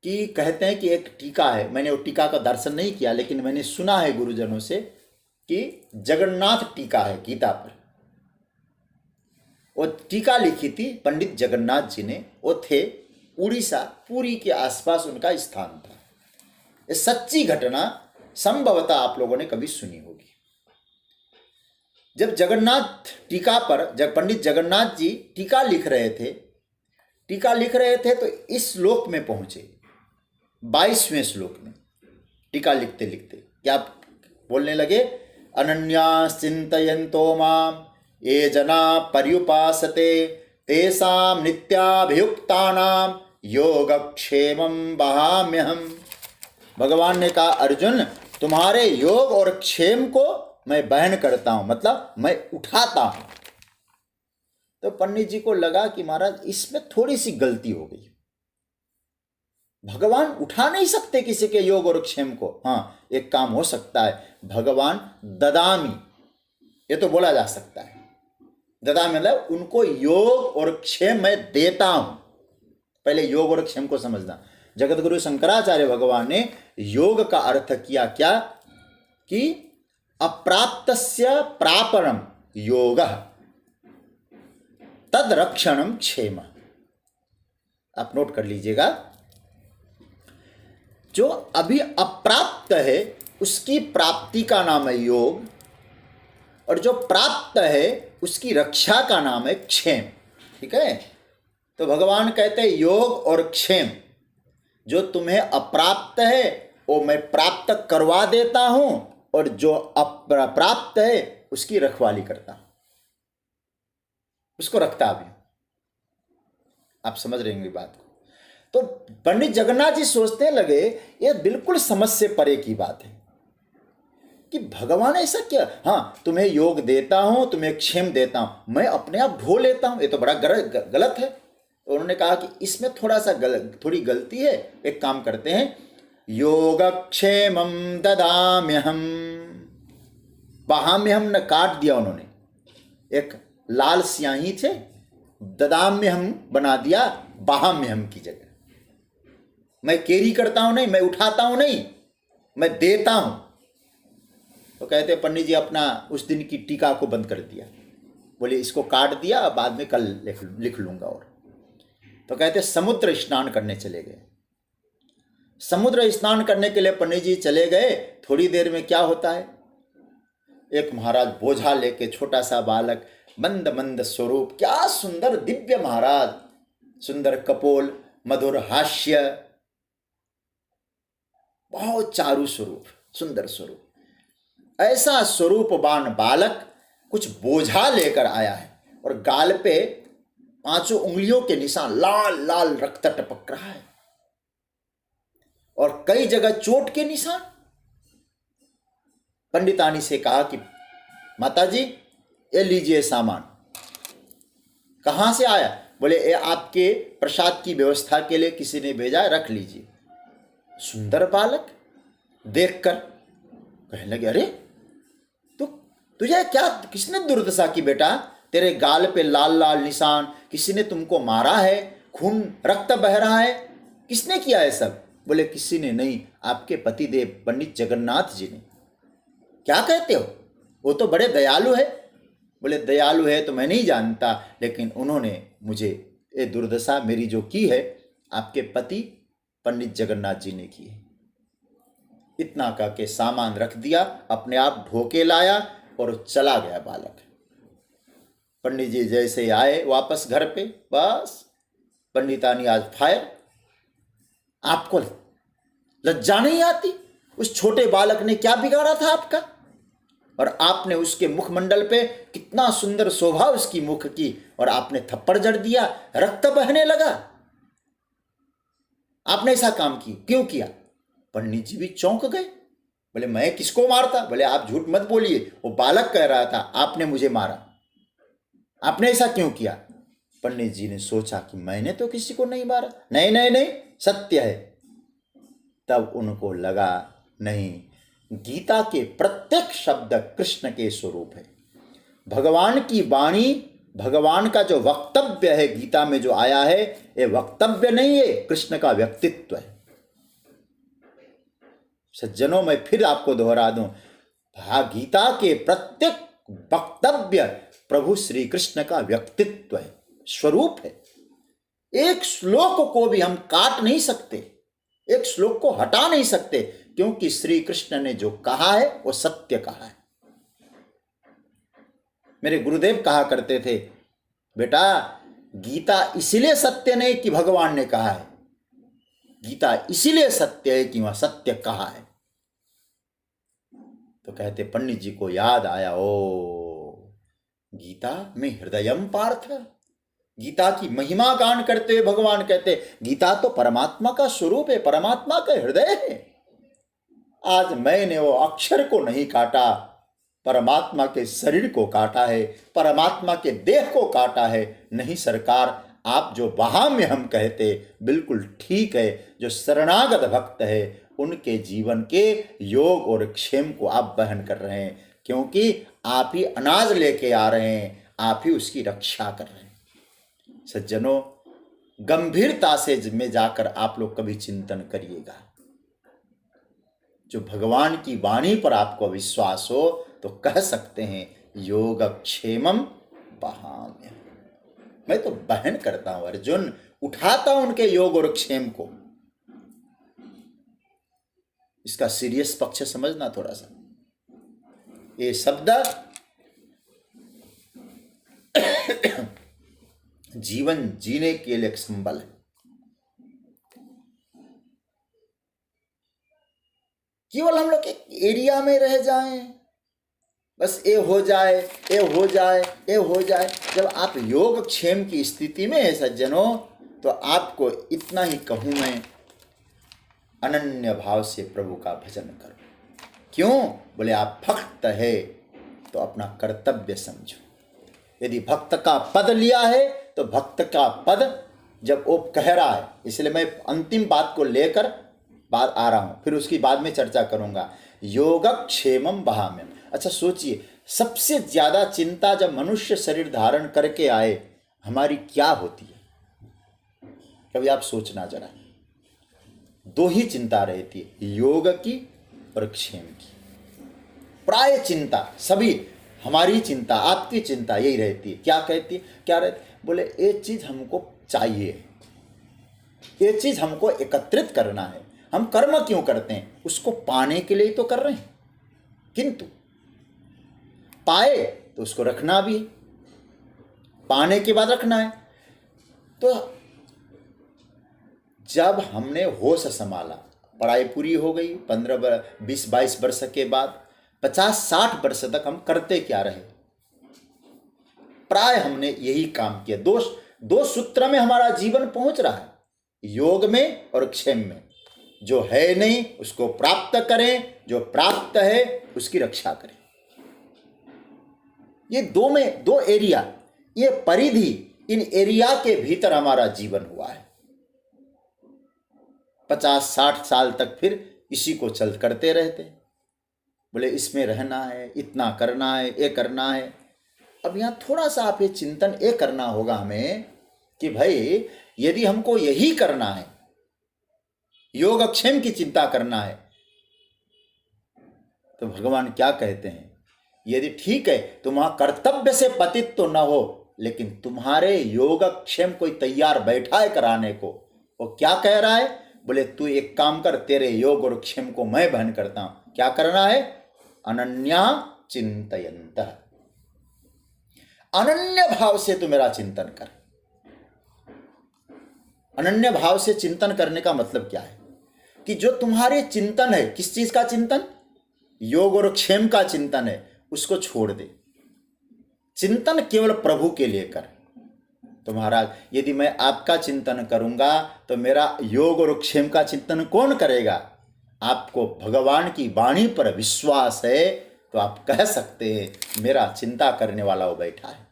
कि कहते हैं कि एक टीका है, मैंने वो टीका का दर्शन नहीं किया लेकिन मैंने सुना है गुरुजनों से कि जगन्नाथ टीका है गीता पर। वो टीका लिखी थी पंडित जगन्नाथ जी ने। वो थे उड़ीसा, पुरी के आसपास उनका स्थान था। ये सच्ची घटना संभवतः आप लोगों ने कभी सुनी होगी। जब जगन्नाथ टीका पर पंडित जगन्नाथ जी टीका लिख रहे थे तो इस श्लोक में पहुंचे, 22वें श्लोक में। टीका लिखते लिखते क्या बोलने लगे? अनन्यास चिंतयन्तो माम ये जना पर्युपासते तेषां नित्याभियुक्तानां योगक्षेमं वहाम्यहम्। भगवान ने कहा अर्जुन, तुम्हारे योग और क्षेम को मैं वहन करता हूं, मतलब मैं उठाता हूं। तो पंडित जी को लगा कि महाराज इसमें थोड़ी सी गलती हो गई। भगवान उठा नहीं सकते किसी के योग और क्षेम को। हाँ, एक काम हो सकता है, भगवान ददामी, ये तो बोला जा सकता है। ददामी मतलब उनको योग और क्षेम मैं देता हूं। पहले योग और क्षेम को समझना। जगत गुरु शंकराचार्य भगवान ने योग का अर्थ किया क्या? कि अप्राप्तस्य प्रापणम योगः तद रक्षणम क्षेम। आप नोट कर लीजिएगा, जो अभी अप्राप्त है उसकी प्राप्ति का नाम है योग, और जो प्राप्त है उसकी रक्षा का नाम है क्षेम। ठीक है? तो भगवान कहते हैं योग और क्षेम, जो तुम्हें अप्राप्त है वो मैं प्राप्त करवा देता हूं, और जो अप्राप्त है उसकी रखवाली करता हूं, उसको रखता भी। आप समझ रहे हैं बात को? तो पंडित जगन्नाथ जी सोचने लगे ये बिल्कुल समझ से परे की बात है कि भगवान ऐसा क्या? हाँ, तुम्हें योग देता हूं, तुम्हें क्षेम देता हूं, मैं अपने आप ढो लेता हूं, ये तो बड़ा गलत है। उन्होंने कहा कि इसमें थोड़ी गलती है। एक काम करते हैं, योगक्षेमं ददाम्यहम्। वहाम्यहम् न काट दिया उन्होंने, एक लाल स्याही से ददाम्यहम् बना दिया वहाम्यहम् की जगह। मैं केरी करता हूं नहीं, मैं उठाता हूं नहीं, मैं देता हूं। तो कहते पंडित जी अपना उस दिन की टीका को बंद कर दिया, बोले इसको काट दिया, बाद में कल लिख लूंगा। और तो कहते समुद्र स्नान करने चले गए। समुद्र स्नान करने के लिए पंडित जी चले गए। थोड़ी देर में क्या होता है, एक महाराज बोझा लेके, छोटा सा बालक, मंद मंद स्वरूप, क्या सुंदर दिव्य महाराज, सुंदर कपोल, मधुर हास्य, बहुत चारु स्वरूप, सुंदर स्वरूप। ऐसा स्वरूपवान बालक कुछ बोझा लेकर आया है और गाल पे 5 उंगलियों के निशान, लाल लाल रक्त टपक रहा है और कई जगह चोट के निशान। पंडितानी से कहा कि माताजी ये लीजिए सामान। कहां से आया? बोले ये आपके प्रसाद की व्यवस्था के लिए किसी ने भेजा है, रख लीजिए। सुंदर बालक देखकर कहने लगे, अरे तो तुझे क्या, किसने दुर्दशा की बेटा? तेरे गाल पे लाल लाल निशान, किसी ने तुमको मारा है, खून रक्त बह रहा है, किसने किया है सब? बोले किसी ने नहीं, आपके पतिदेव पंडित जगन्नाथ जी ने। क्या कहते हो? वो तो बड़े दयालु है। बोले दयालु है तो मैं नहीं जानता, लेकिन उन्होंने मुझे ये दुर्दशा मेरी जो की है, आपके पति पंडित जगन्नाथ जी ने की है। इतना कह के सामान रख दिया, अपने आप ढोके लाया और चला गया बालक। पंडित जी जैसे आए वापस घर पे, बस पंडितानी आज फायर। आपको लज्जा नहीं आती? उस छोटे बालक ने क्या बिगाड़ा था आपका? और आपने उसके मुखमंडल पे, कितना सुंदर शोभा उसकी मुख की, और आपने थप्पड़ जड़ दिया, रक्त बहने लगा। आपने ऐसा काम क्यों किया? पंडित जी भी चौंक गए। बोले मैं किसको मारता? बोले आप झूठ मत बोलिए, वो बालक कह रहा था आपने मुझे मारा। आपने ऐसा क्यों किया? पंडित जी ने सोचा कि मैंने तो किसी को नहीं मारा। नहीं नहीं नहीं, सत्य है। तब उनको लगा नहीं, गीता के प्रत्येक शब्द कृष्ण के स्वरूप है। भगवान की वाणी, भगवान का जो वक्तव्य है गीता में जो आया है, ये वक्तव्य नहीं है, कृष्ण का व्यक्तित्व है। सज्जनों, मैं फिर आपको दोहरा दूं, गीता के प्रत्येक वक्तव्य प्रभु श्री कृष्ण का व्यक्तित्व है, स्वरूप है। एक श्लोक को भी हम काट नहीं सकते, एक श्लोक को हटा नहीं सकते, क्योंकि श्री कृष्ण ने जो कहा है वो सत्य कहा है। मेरे गुरुदेव कहा करते थे, बेटा गीता इसलिए सत्य नहीं कि भगवान ने कहा है, गीता इसलिए सत्य है कि वह सत्य कहा है। तो कहते पंडित जी को याद आया, ओ गीता में हृदयम पार्थ, गीता की महिमा गान करते हुए भगवान कहते गीता तो परमात्मा का स्वरूप है, परमात्मा का हृदय है। आज मैंने वो अक्षर को नहीं काटा, परमात्मा के शरीर को काटा है, परमात्मा के देह को काटा है। नहीं सरकार, आप जो वहां में हम कहते बिल्कुल ठीक है। जो शरणागत भक्त है उनके जीवन के योग और क्षेम को आप वहन कर रहे हैं, क्योंकि आप ही अनाज लेके आ रहे हैं, आप ही उसकी रक्षा कर रहे हैं। सज्जनों, गंभीरता से में जाकर आप लोग कभी चिंतन करिएगा। जो भगवान की वाणी पर आपको विश्वास हो तो कह सकते हैं योगक्षेमम वहाम्य। मैं तो बहन करता हूं अर्जुन, उठाता हूं उनके योग और क्षेम को। इसका सीरियस पक्ष समझना थोड़ा सा। ये शब्द जीवन जीने के लिए एक संबल है। केवल हम लोग एक एरिया में रह जाएं, बस ये हो जाए, ये हो जाए, ये हो जाए। जब आप योग क्षेम की स्थिति में है सज्जनों, तो आपको इतना ही कहूं मैं, अनन्य भाव से प्रभु का भजन करो। क्यों? बोले आप भक्त है तो अपना कर्तव्य समझो। यदि भक्त का पद लिया है तो भक्त का पद जब वो कह रहा है, इसलिए मैं अंतिम बात को लेकर बात आ रहा हूं, फिर उसकी बाद में चर्चा करूंगा। योगक्षेमम वहाम्यम। अच्छा सोचिए, सबसे ज्यादा चिंता जब मनुष्य शरीर धारण करके आए हमारी क्या होती है? कभी आप सोचना जरा। 2 ही चिंता रहती है, योग की और क्षेम की। प्राय चिंता सभी, हमारी चिंता, आपकी चिंता यही रहती है। क्या कहती है? क्या रहती है? बोले ये चीज हमको चाहिए, ये चीज हमको एकत्रित करना है। हम कर्म क्यों करते हैं? उसको पाने के लिए तो कर रहे हैं, किंतु पाए तो उसको रखना भी है, पाने के बाद रखना है। तो जब हमने होश संभाला, पढ़ाई पूरी हो गई 15 20 22 वर्ष के बाद, 50-60 वर्ष तक हम करते क्या रहे? प्राय हमने यही काम किया। दो सूत्र में हमारा जीवन पहुंच रहा है, योग में और क्षेम में। जो है नहीं उसको प्राप्त करें, जो प्राप्त है उसकी रक्षा करें। ये दो एरिया, ये परिधि, इन एरिया के भीतर हमारा जीवन हुआ है। 50-60 साल तक फिर इसी को चल करते रहते, बोले इसमें रहना है, इतना करना है, ये करना है। अब यहाँ थोड़ा सा आप ये चिंतन ये करना होगा हमें कि भाई यदि हमको यही करना है, योगक्षेम की चिंता करना है, तो भगवान क्या कहते हैं? यदि ठीक है तुम वहां कर्तव्य से पतित तो न हो, लेकिन तुम्हारे योगक्षेम कोई तैयार बैठा है कराने को। वो क्या कह रहा है? बोले तू एक काम कर, तेरे योग और क्षेम को मैं वहन करता हूं। क्या करना है? अनन्या चिंतयन्तः, अनन्य भाव से तू मेरा चिंतन कर। अनन्य भाव से चिंतन करने का मतलब क्या है? कि जो तुम्हारे चिंतन है, किस चीज का चिंतन? योग और क्षेम का चिंतन है, उसको छोड़ दे। चिंतन केवल प्रभु के लिए कर। तो महाराज यदि मैं आपका चिंतन करूंगा तो मेरा योग और क्षेम का चिंतन कौन करेगा? आपको भगवान की वाणी पर विश्वास है तो आप कह सकते हैं मेरा चिंता करने वाला वो बैठा है,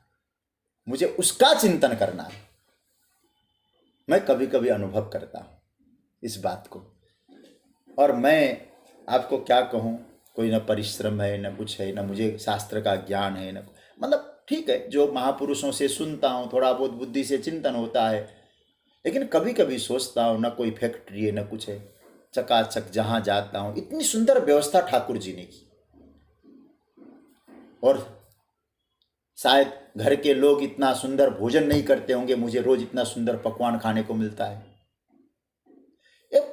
मुझे उसका चिंतन करना है। मैं कभी कभी अनुभव करता हूं इस बात को, और मैं आपको क्या कहूं, कोई न परिश्रम है, न कुछ है, न मुझे शास्त्र का ज्ञान है, न मतलब ठीक है जो महापुरुषों से सुनता हूँ, थोड़ा बहुत बुद्धि से चिंतन होता है, लेकिन कभी कभी सोचता हूँ न कोई फैक्ट्री है, न कुछ है, चकाचक जहाँ जाता हूँ इतनी सुंदर व्यवस्था ठाकुर जी ने की, और शायद घर के लोग इतना सुंदर भोजन नहीं करते होंगे, मुझे रोज इतना सुंदर पकवान खाने को मिलता है।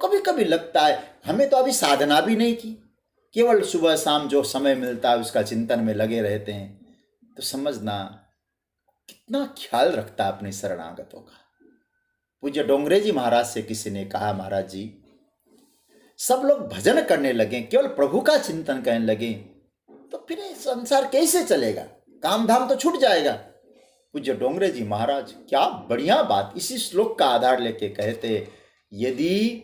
कभी कभी लगता है हमें तो अभी साधना भी नहीं की, केवल सुबह शाम जो समय मिलता है उसका चिंतन में लगे रहते हैं। तो समझना कितना ख्याल रखता है अपने शरणागतों का। पूज्य डोंगरे जी महाराज से किसी ने कहा, महाराज जी सब लोग भजन करने लगे, केवल प्रभु का चिंतन करने लगे, तो फिर संसार कैसे चलेगा? काम धाम तो छूट जाएगा। पूज्य डोंगरे जी महाराज क्या बढ़िया बात इसी श्लोक का आधार लेके कहते, यदि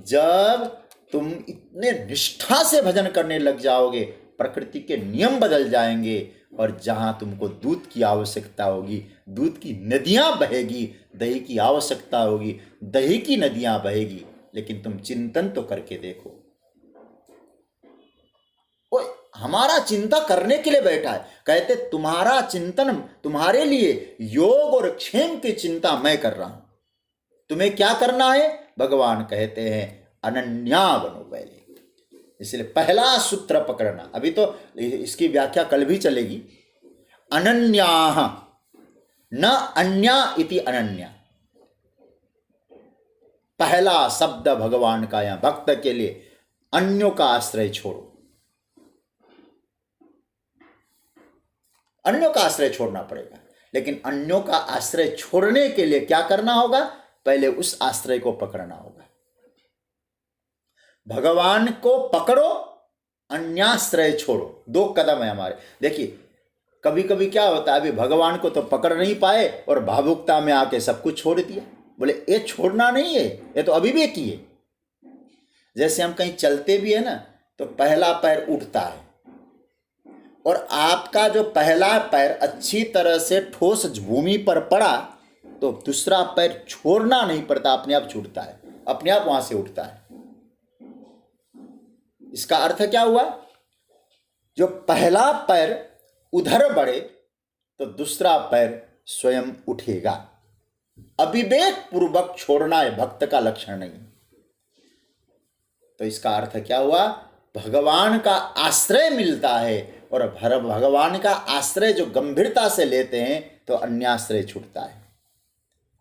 जब तुम इतने निष्ठा से भजन करने लग जाओगे, प्रकृति के नियम बदल जाएंगे, और जहां तुमको दूध की आवश्यकता होगी दूध की नदियां बहेगी, दही की आवश्यकता होगी दही की नदियां बहेगी। लेकिन तुम चिंतन तो करके देखो, वो हमारा चिंता करने के लिए बैठा है। कहते तुम्हारा चिंतन, तुम्हारे लिए योग और क्षेम की चिंता मैं कर रहा हूं, तुम्हें क्या करना है? भगवान कहते हैं अनन्या बनो पहले। इसलिए पहला सूत्र पकड़ना, अभी तो इसकी व्याख्या कल भी चलेगी। अनन्याः न अन्या इति अनन्या, पहला शब्द भगवान का यहां भक्त के लिए, अन्यों का आश्रय छोड़ो। अन्यों का आश्रय छोड़ना पड़ेगा, लेकिन अन्यों का आश्रय छोड़ने के लिए क्या करना होगा? पहले उस आश्रय को पकड़ना होगा। भगवान को पकड़ो, अन्याश्रय छोड़ो। दो कदम है हमारे। देखिए कभी कभी क्या होता है, अभी भगवान को तो पकड़ नहीं पाए और भावुकता में आके सब कुछ छोड़ दिया। बोले ये छोड़ना नहीं है, ये तो अभिव्यक्ति है। जैसे हम कहीं चलते भी है ना, तो पहला पैर उठता है, और आपका जो पहला पैर अच्छी तरह से ठोस भूमि पर पड़ा तो दूसरा पैर छोड़ना नहीं पड़ता, अपने आप छूटता है, अपने आप वहां से उठता है। इसका अर्थ क्या हुआ? जो पहला पैर उधर बढ़े तो दूसरा पैर स्वयं उठेगा। अविवेक पूर्वक छोड़ना है भक्त का लक्षण नहीं। तो इसका अर्थ क्या हुआ? भगवान का आश्रय मिलता है, और भगवान का आश्रय जो गंभीरता से लेते हैं तो अन्याश्रय छूटता है।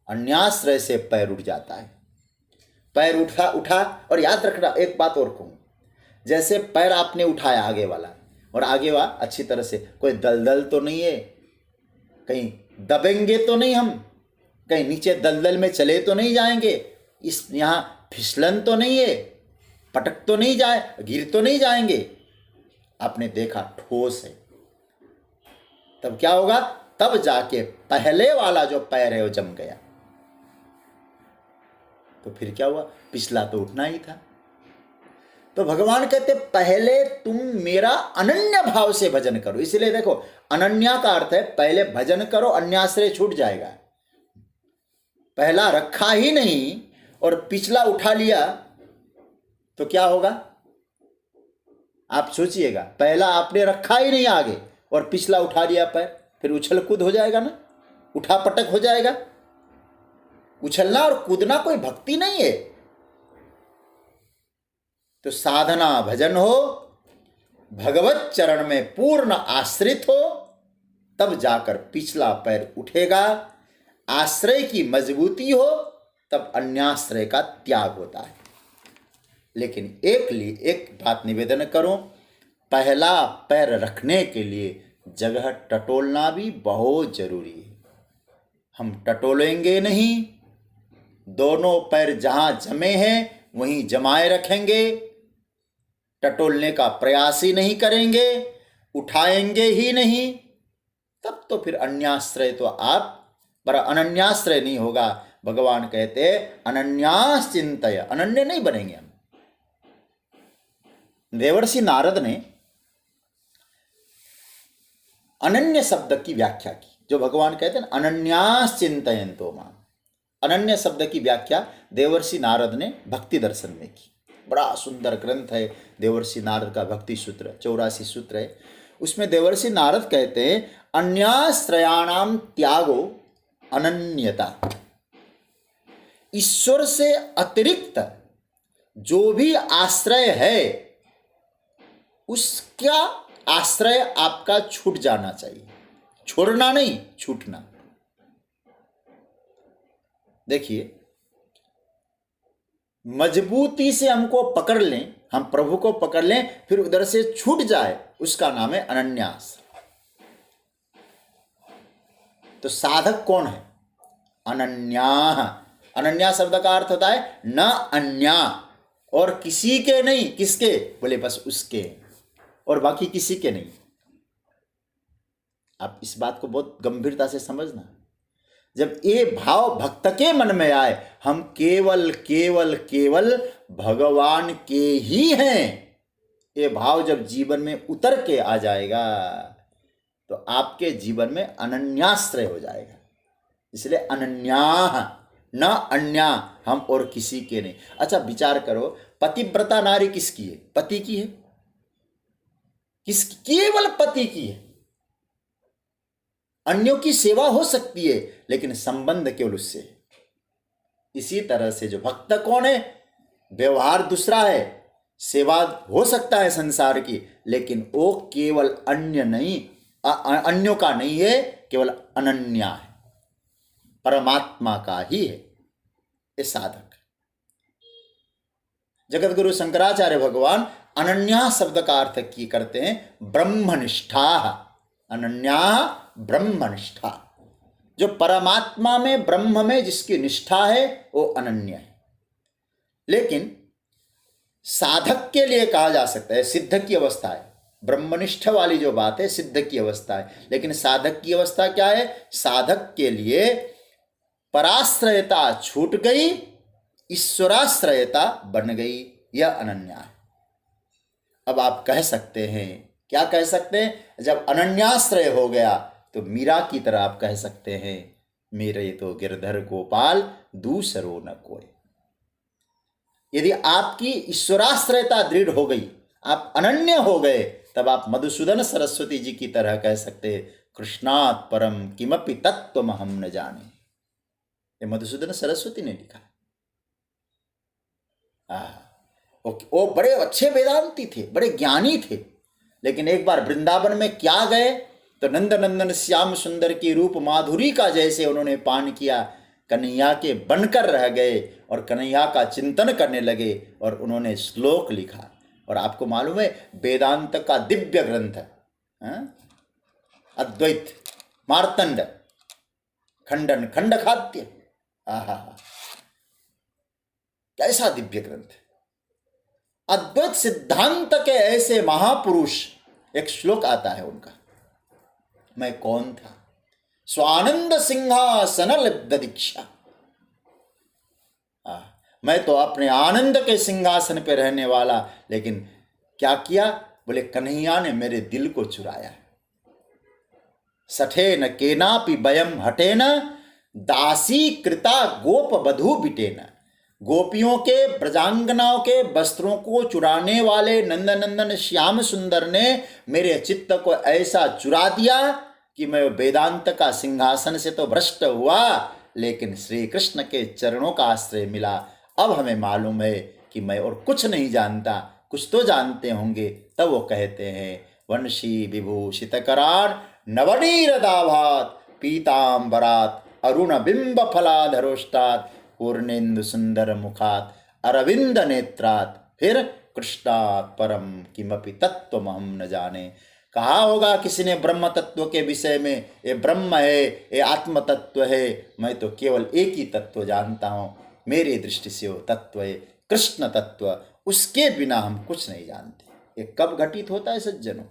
अन्याश्रय से पैर उठ जाता है। पैर उठा, और याद रखना एक बात और कहूं, जैसे पैर आपने उठाया आगे वाला, और आगे वाला अच्छी तरह से, कोई दलदल तो नहीं है, कहीं दबेंगे तो नहीं, हम कहीं नीचे दलदल में चले तो नहीं जाएंगे, इस यहाँ फिसलन तो नहीं है, पटक तो नहीं जाए, गिर तो नहीं जाएंगे। आपने देखा ठोस है, तब क्या होगा? तब जाके पहले वाला जो पैर है वो जम गया। तो फिर क्या हुआ? पिछला तो उठना ही था। तो भगवान कहते पहले तुम मेरा अनन्य भाव से भजन करो। इसलिए देखो, अनन्या का अर्थ है पहले भजन करो, अन्याश्रय छूट जाएगा। पहला रखा ही नहीं और पिछला उठा लिया तो क्या होगा? आप सोचिएगा, पहला आपने रखा ही नहीं आगे और पिछला उठा लिया पैर, फिर उछल कूद हो जाएगा ना, उठा पटक हो जाएगा। उछलना और कूदना कोई भक्ति नहीं है। तो साधना भजन हो, भगवत चरण में पूर्ण आश्रित हो, तब जाकर पिछला पैर उठेगा। आश्रय की मजबूती हो तब अन्याश्रय का त्याग होता है। लेकिन एक बात निवेदन करो, पहला पैर रखने के लिए जगह टटोलना भी बहुत जरूरी है। हम टटोलेंगे नहीं, दोनों पैर जहां जमे हैं वहीं जमाए रखेंगे, टटोलने का प्रयास ही नहीं करेंगे, उठाएंगे ही नहीं, तब तो फिर अन्याश्रय तो आप पर अनन्याश्रय नहीं होगा। भगवान कहते अनन्यास चिंतय, अनन्य नहीं बनेंगे हम। देवर्षि नारद ने अनन्य शब्द की व्याख्या की, जो भगवान कहते हैं अनन्यास चिंतयन्तो माम। अनन्य शब्द की व्याख्या देवर्षि नारद ने भक्ति दर्शन में की। बड़ा सुंदर ग्रंथ है देवर्षि नारद का भक्ति सूत्र, 84 सूत्र है। उसमें देवर्षि नारद कहते हैं अन्याश्रयाणाम त्यागो अनन्यता। ईश्वर से अतिरिक्त जो भी आश्रय है उसका आश्रय आपका छूट जाना चाहिए। छोड़ना नहीं, छूटना। देखिए, मजबूती से हमको पकड़ लें, हम प्रभु को पकड़ लें, फिर उधर से छूट जाए, उसका नाम है अनन्यास। तो साधक कौन है? अनन्या। अनन्या शब्द का अर्थ होता है न अन्या, और किसी के नहीं। किसके? बोले बस उसके, और बाकी किसी के नहीं। आप इस बात को बहुत गंभीरता से समझना। जब ये भाव भक्त के मन में आए, हम केवल केवल केवल भगवान के ही हैं, ये भाव जब जीवन में उतर के आ जाएगा तो आपके जीवन में अनन्याश्रय हो जाएगा। इसलिए अनन्या न अन्या, हम और किसी के नहीं। अच्छा विचार करो, पतिव्रता नारी किसकी है? पति की है। केवल पति की है। अन्यों की सेवा हो सकती है लेकिन संबंध केवल उससे है। इसी तरह से जो भक्त कौन है? व्यवहार दूसरा है, सेवा हो सकता है संसार की, लेकिन वो केवल अन्य नहीं, अन्यों का नहीं है, केवल अनन्या है, परमात्मा का ही है ये साधक। जगत गुरु शंकराचार्य भगवान अनन्या शब्द का अर्थ की करते हैं ब्रह्मनिष्ठा। अनन्या ब्रह्मनिष्ठा, जो परमात्मा में, ब्रह्म में जिसकी निष्ठा है वो अनन्य है। लेकिन साधक के लिए कहा जा सकता है सिद्ध की अवस्था है। ब्रह्मनिष्ठ वाली जो बात है सिद्ध की अवस्था है, लेकिन साधक की अवस्था क्या है? साधक के लिए पराश्रयता छूट गई, ईश्वराश्रयता बन गई, यह अनन्या है। अब आप कह सकते हैं, क्या कह सकते हैं? जब अनन्याश्रय हो गया तो मीरा की तरह आप कह सकते हैं मेरे तो गिरधर गोपाल दूसरो न कोई। यदि आपकी ईश्वराश्रयता दृढ़ हो गई, आप अनन्य हो गए, तब आप मधुसूदन सरस्वती जी की तरह कह सकते हैं कृष्णात् परम किमपि तत्त्वम हम न जाने। ये मधुसूदन सरस्वती ने लिखा। वो बड़े अच्छे वेदांती थे, बड़े ज्ञानी थे, लेकिन एक बार वृंदावन में क्या गए तो नंद नंदन श्याम सुंदर की रूप माधुरी का जैसे उन्होंने पान किया, कन्हैया के बनकर रह गए और कन्हैया का चिंतन करने लगे और उन्होंने श्लोक लिखा। और आपको मालूम है वेदांत का दिव्य ग्रंथ है अद्वैत मार्तंड खंडन खंड खाद्य। कैसा दिव्य ग्रंथ! अद्वैत सिद्धांत के ऐसे महापुरुष एक श्लोक आता है उनका, मैं कौन था, स्वानंद सिंहासन लब्ध दीक्षा। मैं तो अपने आनंद के सिंहासन पे रहने वाला, लेकिन क्या किया, बोले कन्हैया ने मेरे दिल को चुराया। सठे न केनापि वयम हटे न, दासी कृता गोप बधू बिटे न। गोपियों के, ब्रजांगनाओं के वस्त्रों को चुराने वाले नंदनंदन श्याम सुंदर ने मेरे चित्त को ऐसा चुरा दिया कि मैं वेदांत का सिंहासन से तो भ्रष्ट हुआ, लेकिन श्री कृष्ण के चरणों का आश्रय मिला। अब हमें मालूम है कि मैं और कुछ नहीं जानता, कुछ तो जानते होंगे। तब वो कहते हैं, वंशी विभूषित करार नवनीरदाभात पीतांबरात अरुण बिंब फलाधरोष्टात पूर्णेन्दु सुंदर मुखात अरविंद नेत्रात फिर कृष्णात परम किमपि तत्वमहम न जाने। कहा होगा किसी ने ब्रह्म तत्व के विषय में, ये ब्रह्म है, ये आत्म तत्व है, मैं तो केवल एक ही तत्व जानता हूँ, मेरी दृष्टि से वो तत्व है कृष्ण तत्व, उसके बिना हम कुछ नहीं जानते। ये कब घटित होता है सज्जनों?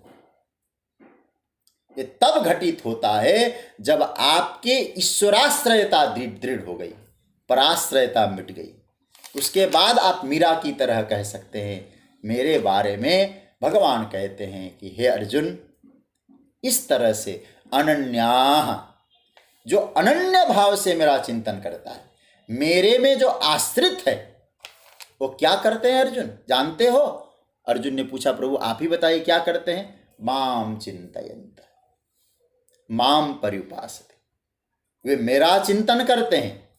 ये तब घटित होता है जब आपके ईश्वराश्रयता दृढ़ हो गई, पराश्रयता मिट गई। उसके बाद आप मीरा की तरह कह सकते हैं। मेरे बारे में भगवान कहते हैं कि हे अर्जुन, इस तरह से अनन्याः, जो अनन्य भाव से मेरा चिंतन करता है, मेरे में जो आश्रित है, वो क्या करते हैं अर्जुन, जानते हो? अर्जुन ने पूछा, प्रभु आप ही बताइए क्या करते हैं? माम चिंतयन्त माम पर्युपासते, वे मेरा चिंतन करते हैं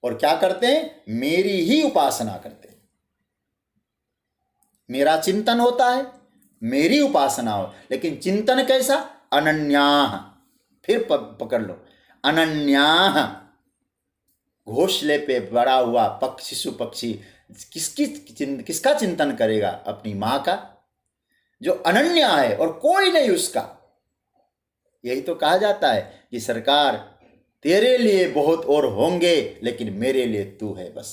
और क्या करते हैं? मेरी ही उपासना करते हैं। मेरा चिंतन होता है, मेरी उपासना हो, लेकिन चिंतन कैसा? अनन्याः। फिर पकड़ लो, अनन्याः। घोंसले पे बड़ा हुआ शिशु पक्षी किसका चिंतन करेगा? अपनी माँ का, जो अनन्या है और कोई नहीं उसका। यही तो कहा जाता है कि सरकार तेरे लिए बहुत और होंगे, लेकिन मेरे लिए तू है बस।